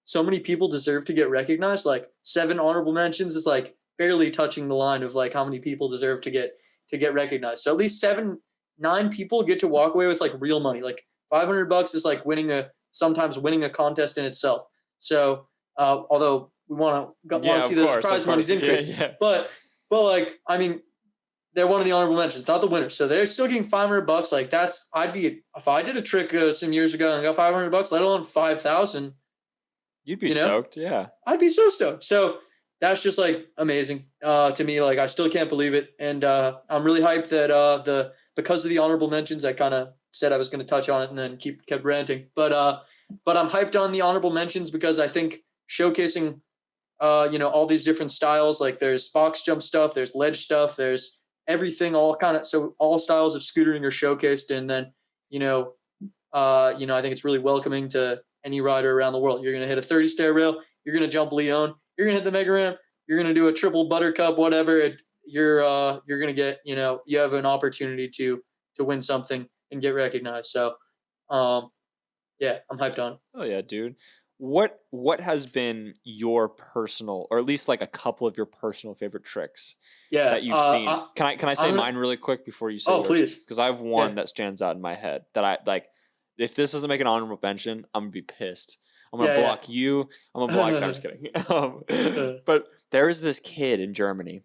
so many people deserve to get recognized. Like, 7 honorable mentions is like barely touching the line of like how many people deserve to get recognized. So at least 9 people get to walk away with like real money. Like, $500 is like sometimes winning a contest in itself. So although we want to see those prize monies increase, but like, I mean, they're one of the honorable mentions, not the winner. So they're still getting $500. Like, if I did a trick some years ago and got $500, let alone 5,000,
you'd be stoked. Yeah,
I'd be so stoked. So that's just like amazing to me. Like, I still can't believe it, and I'm really hyped that because of the honorable mentions, I kind of said I was going to touch on it and then kept ranting, but I'm hyped on the honorable mentions because I think showcasing all these different styles, like there's box jump stuff, there's ledge stuff, there's everything, so all styles of scootering are showcased. And then I think it's really welcoming to any rider around the world. You're going to hit a 30 stair rail, you're going to jump Lyon, you're going to hit the mega ramp, you're going to do a triple buttercup, whatever. You're going to get, you have an opportunity to win something and get recognized. So yeah, I'm hyped on it.
Oh yeah, dude. What has been your personal, or at least like a couple of your personal favorite tricks that you've seen? Can I say mine really quick before you say yours?
Please.
Because I have one that stands out in my head that I like. If this doesn't make an honorable mention, I'm gonna be pissed. I'm gonna block you. I'm gonna block. No, I'm just kidding. But there is this kid in Germany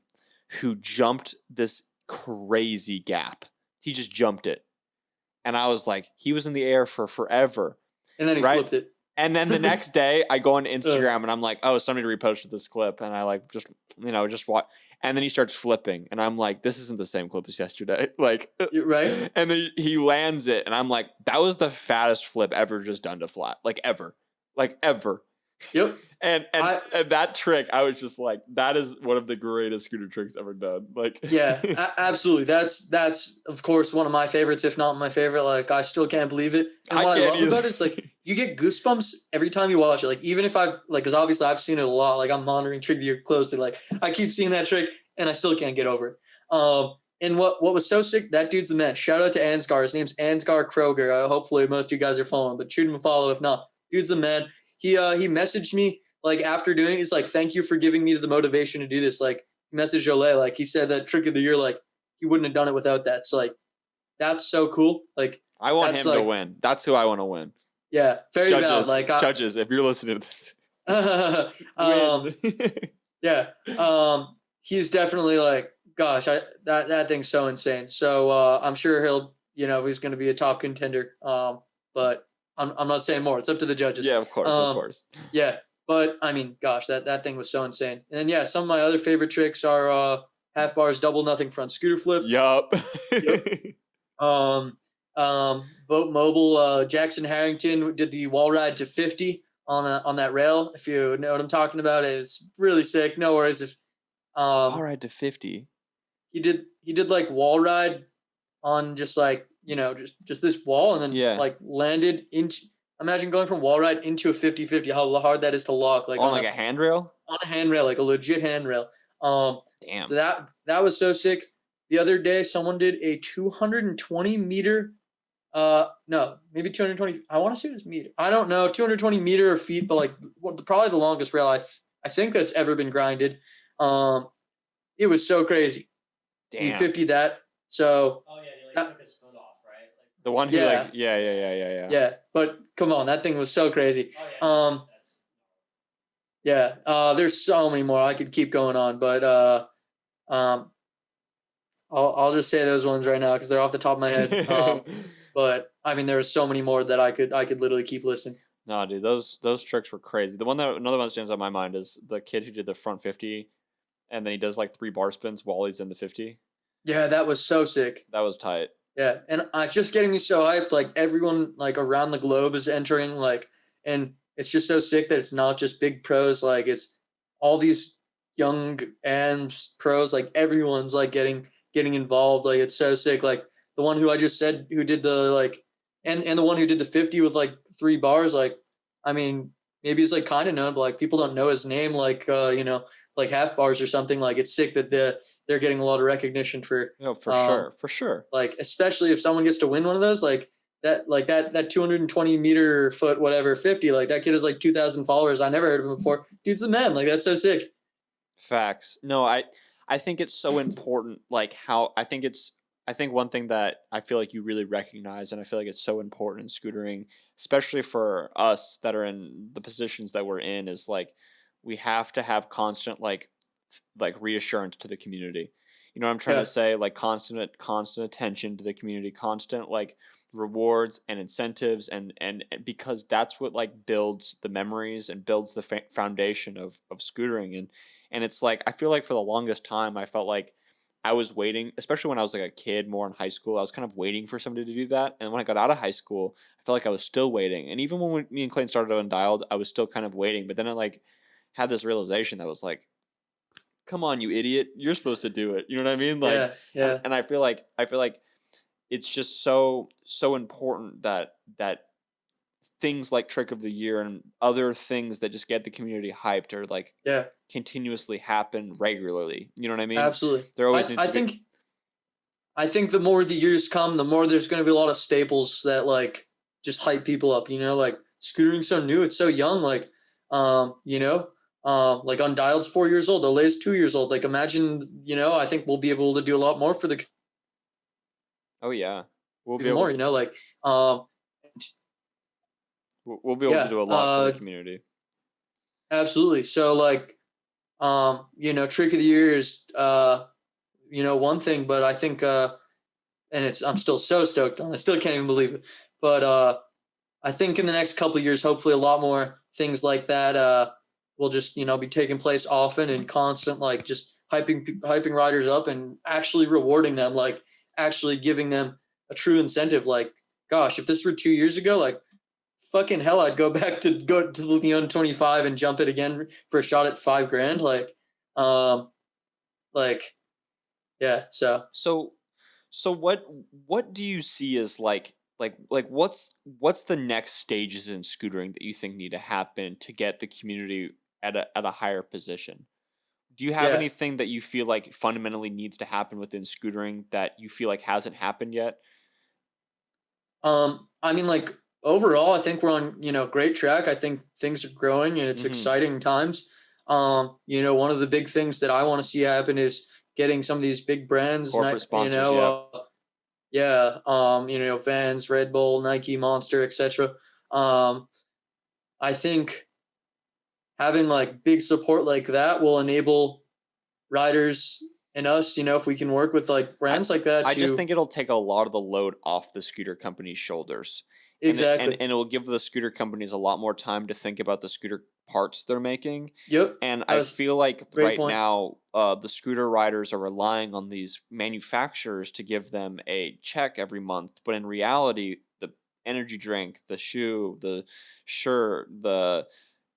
who jumped this crazy gap. He just jumped it, and I was like, he was in the air for forever.
And then he flipped it.
And then the next day, I go on Instagram and I'm like, oh, somebody reposted this clip, and I like just watch. And then he starts flipping, and I'm like, this isn't the same clip as yesterday. Like,
right?
And then he lands it, and I'm like, that was the fattest flip ever just done to flat, like ever.
Yep.
And that trick, I was just like, that is one of the greatest scooter tricks ever done. Like,
yeah, absolutely. That's of course one of my favorites, if not my favorite. Like, I still can't believe it. And what I love about it is like you get goosebumps every time you watch it. Like, even if because obviously I've seen it a lot. Like, I'm monitoring Trick of the Year closely. Like, I keep seeing that trick and I still can't get over it. And what was so sick, that dude's the man. Shout out to Ansgar. His name's Ansgar Kroger. Hopefully most of you guys are following, but shoot him a follow if not. Dude's the man. He messaged me like after doing it. He's like, thank you for giving me the motivation to do this. Like, he messaged Ohlay, like he said that Trick of the Year, like he wouldn't have done it without that. So like, that's so cool. Like,
I want him to win. That's who I want to win.
Yeah, very
judges,
valid. Like,
judges, if you're listening to this,
yeah, he's definitely like, gosh, that thing's so insane. So I'm sure he'll, he's going to be a top contender. But I'm not saying more. It's up to the judges.
Yeah, of course.
Yeah, but I mean, gosh, that thing was so insane. And then yeah, some of my other favorite tricks are half bars, double nothing front scooter flip.
Yup.
Boat Mobile, Jackson Harrington did the wall ride to 50 on that rail. If you know what I'm talking about, it's really sick. No worries. If
wall ride to 50.
He did like wall ride on just like, just this wall, and then like landed into, imagine going from wall ride into a 50-50, how hard that is to lock, like
on like a handrail?
On a handrail, like a legit handrail.
Damn.
So that was so sick. The other day, someone did a 220 meter, no, maybe 220. I want to say it was meter. I don't know, 220 meter or feet, but like probably the longest rail I think that's ever been grinded. It was so crazy.
Damn.
He 50 that. So.
Oh yeah, he took his foot off, right? Like,
the one who yeah.
Yeah, but come on, that thing was so crazy.
Oh, yeah,
Yeah. There's so many more. I could keep going on, but um, I'll just say those ones right now because they're off the top of my head. But I mean, there are so many more that I could literally keep listing.
No, dude, those tricks were crazy. The one that another one that stands out in my mind is the kid who did the front 50 and then he does like 3 bar spins while he's in the 50.
Yeah, that was so sick.
That was tight.
Yeah, and it's just getting me so hyped. Like everyone, like around the globe, is entering. Like, and it's just so sick that it's not just big pros. Like it's all these young and pros. Like everyone's like getting involved. Like it's so sick. Like the one who I just said who did the like, and the one who did the 50 with like 3 bars. Like, I mean, maybe he's like kind of known, but like people don't know his name. Like, like half bars or something. Like it's sick that they're getting a lot of recognition for.
No, for sure, for sure.
Like especially if someone gets to win one of those, like that 220 meter foot whatever 50, like that kid has like 2,000 followers. I never heard of him before. Dude's the man. Like that's so sick.
Facts. No, I think it's so important. Like how I think one thing that I feel like you really recognize, and I feel like it's so important in scootering, especially for us that are in the positions that we're in, is like we have to have constant like reassurance to the community. You know what I'm trying
Yeah.
to say? Like constant attention to the community, constant like rewards and incentives, and because that's what like builds the memories and builds the foundation of scootering. And it's like I feel like for the longest time I felt like I was waiting, especially when I was like a kid, more in high school. I was kind of waiting for somebody to do that. And when I got out of high school, I felt like I was still waiting. And even when me and Clayton started Undialed, I was still kind of waiting. But then I like had this realization that was like, come on, you idiot, you're supposed to do it. You know what I mean? Like,
Yeah. Yeah.
and I feel like it's just so important that things like trick of the year and other things that just get the community hyped or like
Yeah.
continuously happen regularly. You know what I mean?
Absolutely.
There always
I,
needs
I
to be.
think I think the more the years come, the more there's going to be a lot of staples that like just hype people up. Like scootering so new, it's so young. Like, like Undialed's 4 years old, Olay's 2 years old. Like, imagine, I think we'll be able to do a lot more for the
Oh yeah, we'll be
even more.
able
Um,
we'll be able to
yeah,
do a lot for the community.
absolutely. So like, trick of the year is one thing, but I think and I'm still so stoked on. I still can't even believe it. But I think in the next couple of years, hopefully, a lot more things like that will just be taking place often and constant, like just hyping riders up and actually rewarding them, like actually giving them a true incentive. Like, gosh, if this were 2 years ago, like fucking hell, I'd go to the Lyon 25 and jump it again for a shot at $5,000. Um, like, yeah.
So what do you see as like what's the next stages in scootering that you think need to happen to get the community at a higher position? Do you have
Yeah.
anything that you feel like fundamentally needs to happen within scootering that you feel like hasn't happened yet?
I mean, like overall, I think we're on, great track. I think things are growing and it's
Mhm.
exciting times. One of the big things that I want to see happen is getting some of these big brands,
Corporate sponsors, yep.
yeah, Vans, Red Bull, Nike, Monster, etc. Um, I think having like big support like that will enable riders and us, if we can work with like
I
brands like that
I just
to
think it'll take a lot of the load off the scooter company's shoulders.
exactly.
And it'll give the scooter companies a lot more time to think about the scooter parts they're making.
Yep,
And
that
I
was
feel like
a great
right
point.
now, the scooter riders are relying on these manufacturers to give them a check every month. But in reality, the energy drink, the shoe, the shirt, the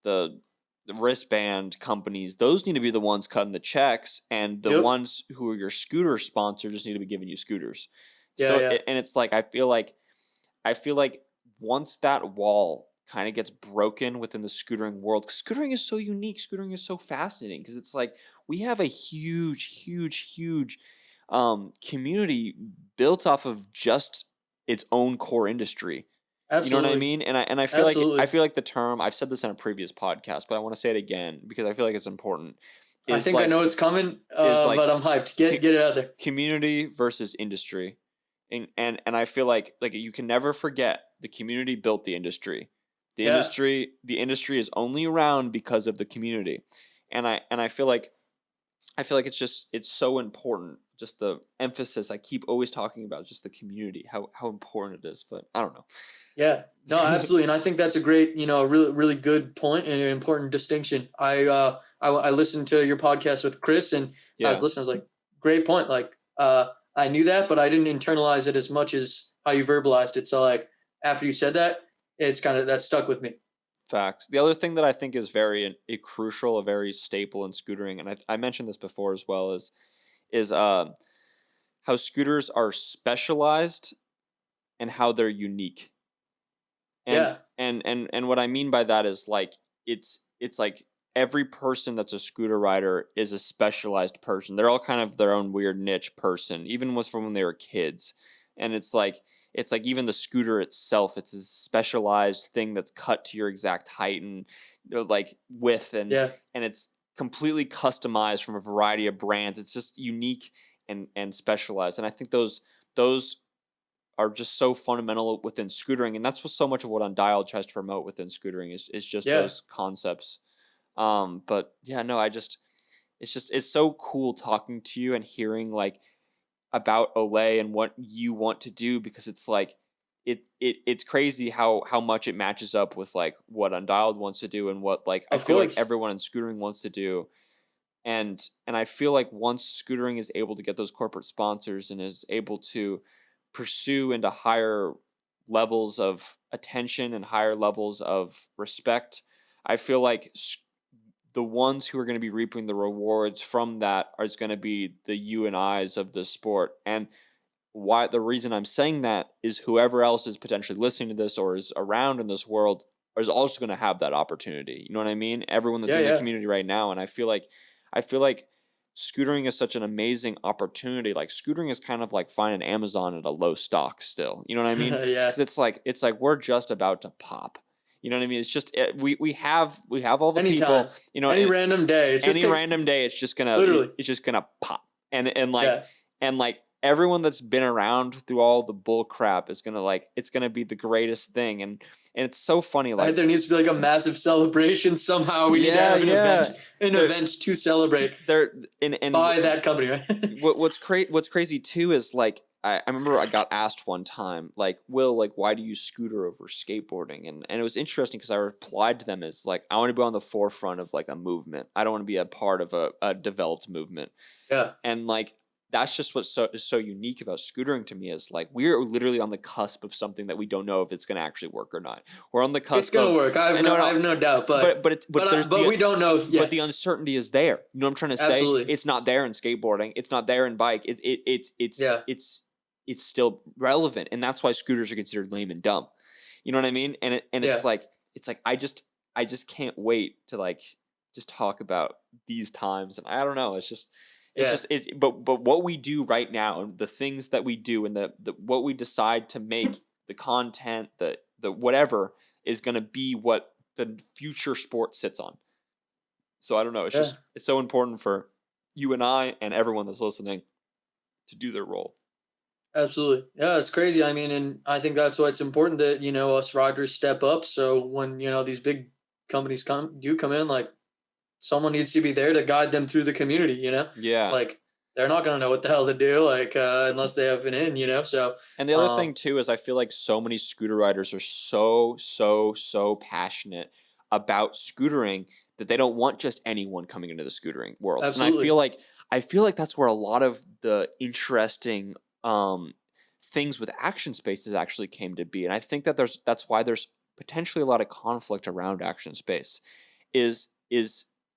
the wristband companies, those need to be the ones cutting the checks, and the
Yep.
ones who are your scooter sponsor just need to be giving you scooters.
Yeah,
So,
yeah.
and it's like I feel like once that wall kind of gets broken within the scootering world, 'cause scootering is so unique, scootering is so fascinating because it's like we have a huge community built off of just its own core industry. You know what I
Absolutely.
mean? And I feel like
Absolutely.
the term, I've said this in a previous podcast, but I want to say it again because I feel like it's important.
I
Is
think I
like
know it's coming,
is like
but I'm hyped.
co-
Get it out there.
community versus industry. And I feel like you can never forget the community built the industry.
Yeah.
The industry is only around because of the community. And I feel like it's so important, just the emphasis I keep always talking about, just the community, how important it is, but I don't
Yeah, no,
know.
absolutely, and I think that's a great, a really, really good point and an important distinction. I listened to your podcast with Chris, and I was
Yeah.
listening. I was like, great point. Like, I knew that, but I didn't internalize it as much as how you verbalized it. So, like, after you said that, it's kind of that stuck with me.
Facts. The other thing that I think is very a crucial, a very staple in scootering, and I mentioned this before as well, is how scooters are specialized and how they're unique. And
Yeah,
and what I mean by that is like it's like every person that's a scooter rider is a specialized person. They're all kind of their own weird niche person, even was from when they were kids. And it's like even the scooter itself, it's a specialized thing that's cut to your exact height and like width,
yeah,
and it's completely customized from a variety of brands. It's just unique and specialized. And I think those are just so fundamental within scootering, and that's what so much of what Undialed tries to promote within scootering is just
yeah.
those concepts. But yeah, no, it's so cool talking to you and hearing like about Olay and what you want to do, because it's like it's crazy how much it matches up with like what Undialed wants to do and what like I
Of
feel like
course.
everyone in scootering wants to do. And I feel like once scootering is able to get those corporate sponsors and is able to pursue into higher levels of attention and higher levels of respect, I feel like the ones who are going to be reaping the rewards from that are going to be the you and I's of the sport. And why the reason I'm saying that is whoever else is potentially listening to this or is around in this world is also going to have that opportunity. You know what I mean? Everyone that's
Yeah,
in the
yeah,
community right now, and I feel like scootering is such an amazing opportunity. Like scootering is kind of like finding Amazon at a low stock still. You know what I mean?
yeah.
Because it's like we're just about to pop. You know what I mean? It's just we have all the
Anytime,
people.
any random day, it just
Any
takes
random day,
literally.
it's just gonna pop. And like
Yeah.
and like everyone that's been around through all the bull crap is gonna like it's gonna be the greatest thing. And it's so funny,
Right,
like
there needs to be like a massive celebration somehow. We need to
yeah,
have
yeah.
an
They're
event to celebrate
they're and
by that company, right?
what's crazy too is like I remember I got asked one time, like, Will, like, why do you scooter over skateboarding? And it was interesting because I replied to them as like, I want to be on the forefront of like a movement. I don't want to be a part of a developed movement.
Yeah,
And like that's just what is so unique about scootering to me, is like we're literally on the cusp of something that we don't know if it's going to actually work or not. We're on the
it's
cusp
gonna
of
work.
I know
I
no,
have no doubt,
but there's
but we don't know
but
yet.
the uncertainty is there. You know what I'm trying to say?
Absolutely.
It's not there in skateboarding. It's not there in bike.
Yeah,
It's still relevant, and that's why scooters are considered lame and dumb. You know what I mean? And
yeah,
it's like I just can't wait to like just talk about these times. And I don't know. It's
yeah.
just but what we do right now and the things that we do and the what we decide to make, the content, the whatever is going to be what the future sport sits on. So I don't know.
Yeah.
It's so important for you and I and everyone that's listening to do their role.
Absolutely. Yeah, it's crazy. I mean, and I think that's why it's important that, us riders step up. So when, these big companies come in, like someone needs to be there to guide them through the community.
Yeah.
Like they're not gonna know what the hell to do, like unless they have an in. So
And the other thing
um
too is I feel like so many scooter riders are so passionate about scootering that they don't want just anyone coming into the scootering world. And
absolutely.
I feel like that's where a lot of the interesting things with action spaces actually came to be. And I think that that's why there's potentially a lot of conflict around action space. Is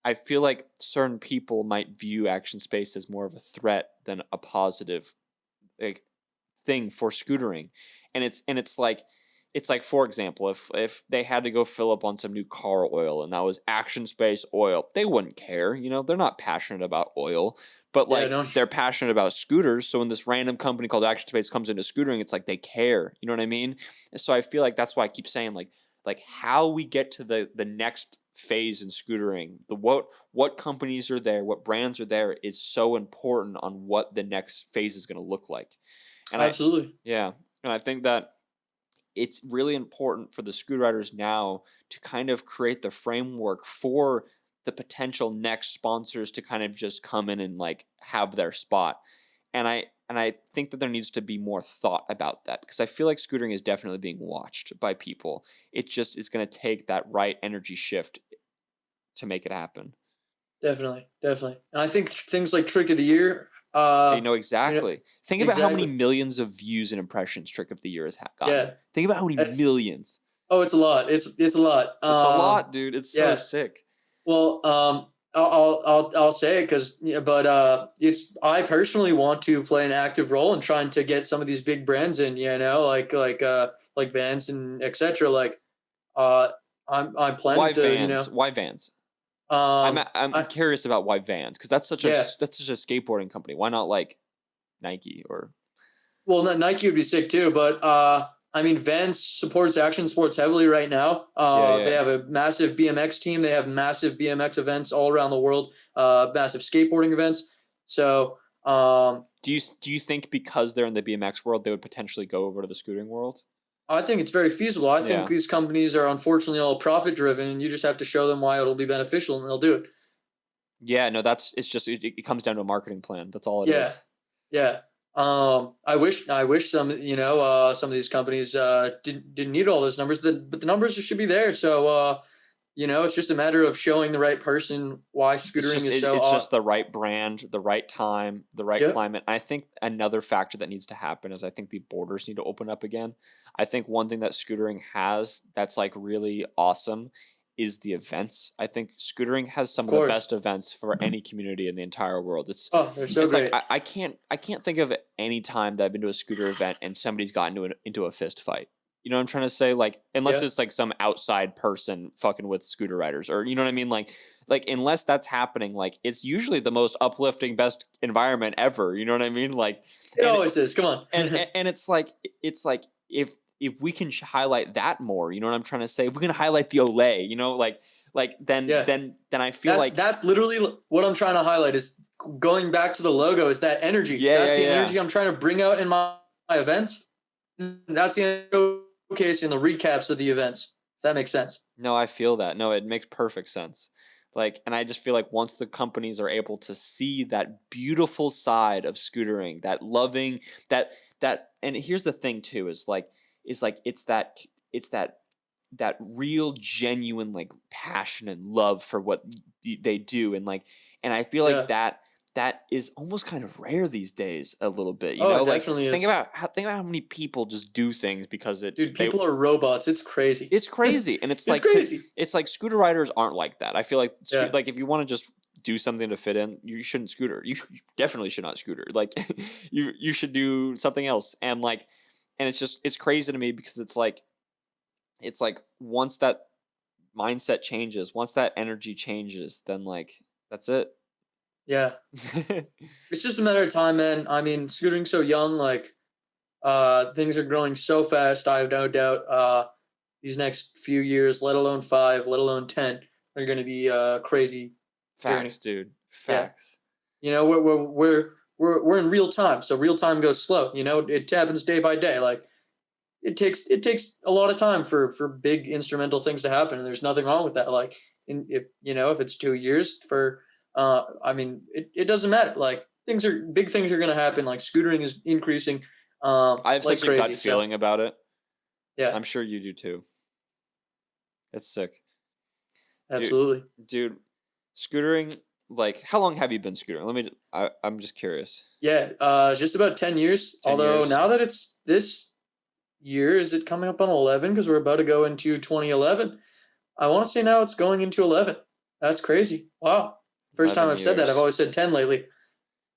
I feel like certain people might view action space as more of a threat than a positive, like, thing for scootering. And it's like for example, if they had to go fill up on some new car oil and that was action space oil, they wouldn't care. They're not passionate about oil, but
Yeah,
like
no.
they're passionate about scooters. So when this random company called action space comes into scootering, it's like they care. You know what I mean? And so I feel like that's why I keep saying like how we get to the next phase in scootering, the what companies are there, what brands are there, is so important on what the next phase is going to look like. And I
Absolutely.
yeah, and I think that it's really important for the scooter riders now to kind of create the framework for the potential next sponsors to kind of just come in and like have their spot. And I think that there needs to be more thought about that because I feel like scootering is definitely being watched by people. It just is going to take that right energy shift to make it happen.
Definitely, definitely. And I think things like Trick of the Year,
They know
you know,
exactly. Think about how many
exactly.
millions of views and impressions Trick of the Year has gotten.
Yeah,
Think about how many
it's
millions.
it's a lot. It's a lot.
It's a lot, dude. It's so
Yeah.
sick.
Well, I'll say it because, yeah, but it's I personally want to play an active role in trying to get some of these big brands in, like Vans and etc. Like, uh, I'm planning
Why
to,
Vans? Why Vans? I'm
I
curious about why Vans because
yeah.
that's such a skateboarding company. Why not like Nike or
Well, Nike would be sick too, but I mean, Vans supports action sports heavily right now.
yeah,
They
yeah.
have a massive BMX team. They have massive BMX events all around the world. Massive skateboarding events. So,
Do you think because they're in the BMX world, they would potentially go over to the scootering world?
I think it's very feasible. I think
Yeah.
these companies are unfortunately all profit driven, and you just have to show them why it'll be beneficial, and they'll do it.
Yeah, no, it's just it comes down to a marketing plan. That's all it
Yeah,
is.
yeah. I wish some, some of these companies didn't need all those numbers, but the numbers should be there. So, it's just a matter of showing the right person why scootering is so.
It's just the right brand, the right time, the right
Yep,
climate. And I think another factor that needs to happen is I think the borders need to open up again. I think one thing that scootering has that's like really awesome is the events. I think scootering has
of
some of the
course.
best events for any community in the entire world.
Oh, they're so
It's like
great.
I can't think of any time that I've been to a scooter event and somebody's gotten into a fist fight. You know what I'm trying to say? Like, unless
Yeah.
it's like some outside person fucking with scooter riders, or you know what I mean? Like unless that's happening, like it's usually the most uplifting, best environment ever. You know what I mean? Like,
It
and
always is. Come on.
and it's like if we can highlight that more, you know what I'm trying to say? If we can highlight the Olay, you know, like
Yeah.
then I feel like
That's literally what I'm trying to highlight is going back to the logo is that energy.
yeah
That's
yeah
the
yeah.
energy I'm trying to bring out in my events. That's the showcase and the recaps of the events. If that makes sense.
No, I feel that. No, it makes perfect sense. Like, and I just feel like once the companies are able to see that beautiful side of scootering, that loving, and here's the thing too, is like it's that real genuine like passion and love for what they do, and I feel like
Yeah.
that is almost kind of rare these days a little bit, you
Oh,
know,
it
like
definitely
think
is.
about how many people just do things because
Dude, people are robots. It's crazy.
it's crazy, and it's
It's
like
crazy.
it's like scooter riders aren't like that. I feel like
Yeah.
like if you want to just do something to fit in, you shouldn't scooter. You definitely should not scooter. Like you should do something else. And it's crazy to me because it's like once that mindset changes, once that energy changes, then like that's it.
Yeah. It's just a matter of time, man. I mean, scooting's so young, like things are growing so fast. I have no doubt these next few years, let alone 5, let alone 10, are going to be a crazy journey.
Facts, dude.
Yeah.
Facts.
We're in real time, so real time goes slow. It happens day by day. Like it takes a lot of time for big instrumental things to happen, and there's nothing wrong with that. Like, if it's 2 years for, I mean, it doesn't matter. Like big things are gonna happen. Like scootering is increasing,
I have
like
such a gut
crazy. So
feeling about it.
yeah,
I'm sure you do too. It's sick. Dude,
absolutely.
dude, scootering, like, how long have you been scootering? I'm just curious.
Yeah, just about 10 years.
10
Although
years?
now that it's this year, is it coming up on 11? Because we're about to go into 2011. I want to say now it's going into 11. That's crazy. Wow. First time
11
I've said that. I've
years.
always said 10 lately.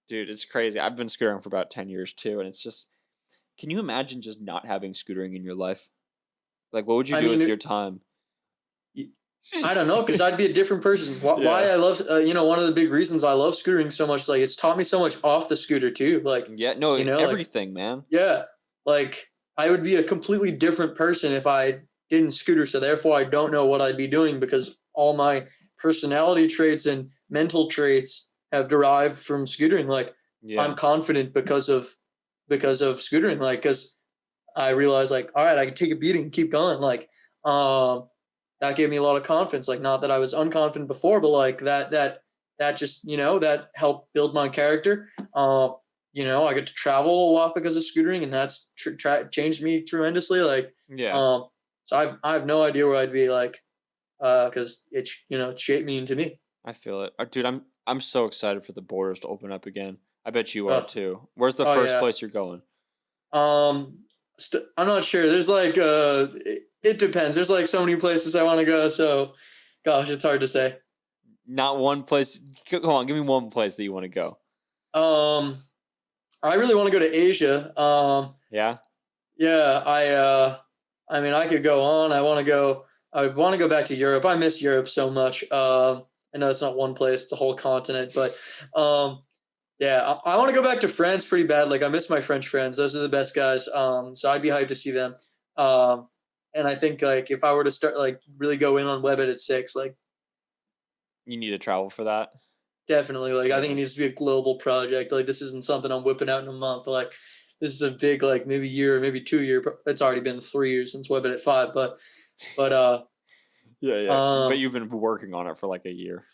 Dude, it's crazy. I've been scootering for about 10 years too, and it's just, can you imagine just not having scootering in your life? Like, what would you
I
do
mean,
with your time?
I don't know, because I'd be a different person. Why
Yeah.
I love, one of the big reasons I love scootering so much, like it's taught me so much off the scooter too. Like,
Yeah, no,
like,
everything, man.
yeah, like I would be a completely different person if I didn't scooter. So therefore, I don't know what I'd be doing because all my personality traits and mental traits have derived from scootering. Like
Yeah.
I'm confident because of scootering. Like because I realized like, all right, I can take a beating and keep going. Like, that gave me a lot of confidence. Like, not that I was unconfident before, but like that just, that helped build my character. I get to travel a lot because of scootering, and that's changed me tremendously. Like,
Yeah,
so I have no idea where I'd be like, because it shaped me into me.
I feel it. Dude, I'm so excited for the borders to open up again. I bet you are
Uh,
too. Where's the
oh
first
yeah.
place you're going?
I'm not sure. There's like it depends. There's like so many places I want to go. So, gosh, it's hard to say.
Not one place. Come on, give me one place that you want to go.
Um, I really want to go to Asia.
Yeah.
Yeah, I mean, I could go on. I want to go back to Europe. I miss Europe so much. I know it's not one place; it's a whole continent. But yeah, I want to go back to France pretty bad. Like, I miss my French friends; those are the best guys. So I'd be hyped to see them. Um, and I think like if I were to start like really go in on Web Edit 6, like
You need to travel for that.
definitely, like I think it
Yeah.
needs to be a global project. Like, this isn't something I'm whipping out in a month. Like, this is a big like maybe year, maybe 2 year. It's already been 3 years since Web Edit 5, but
Yeah, yeah. But
um
you've been working on it for like a year.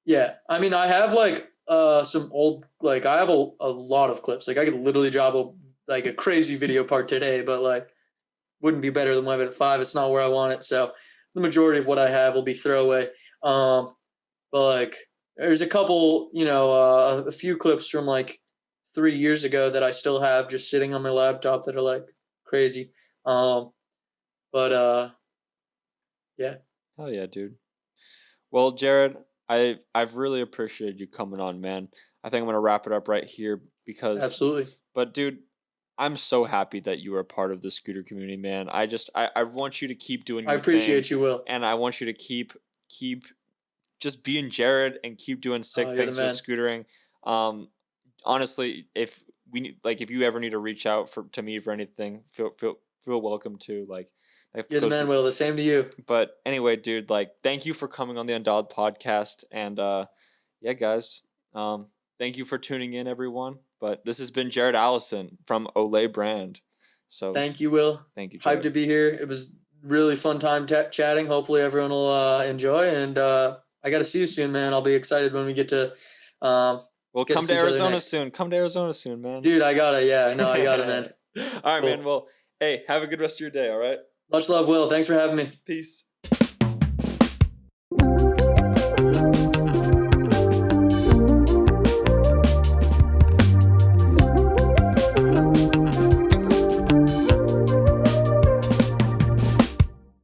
yeah, I mean, I have like some old, like I have a lot of clips. Like, I could literally drop a crazy video part today, but like wouldn't be better than Web Edit 5. It's not where I want it. So the majority of what I have will be throwaway. Um but like there's a couple, a few clips from like 3 years ago that I still have just sitting on my laptop that are like crazy. Um but yeah,
Hell yeah, dude. Well, Jared, I've really appreciated you coming on, man. I think I'm gonna wrap it up right here because,
absolutely.
but dude, I'm so happy that you are a part of the scooter community, man. I want you to keep doing
I
your thing,
appreciate you, Will.
and I want you to keep just being Jared and keep doing
Oh,
sick
you're the
things with
man.
scootering. Um, honestly, if we need, like, if you ever need to reach out to me for anything, feel welcome to. Like
You're the
goes
man, Will. The same to you.
but anyway, dude, like, thank you for coming on the Undialed podcast, and yeah, guys, thank you for tuning in, everyone. But this has been Jared Allison from Olay Brand. So
Thank you, Will.
thank you,
Hyped to
Jared.
be here. It was really fun time chatting. Hopefully, everyone will enjoy. And I got to see you soon, man. I'll be excited when we um,
Well,
get to
come to
see each other
Arizona
next.
soon. Come to Arizona soon, man.
Dude, I gotta. Yeah, no, I gotta, man.
All right, man.
Cool.
Well, hey, have a good rest of your day. All right.
Much love, Will. Thanks for having me.
Peace.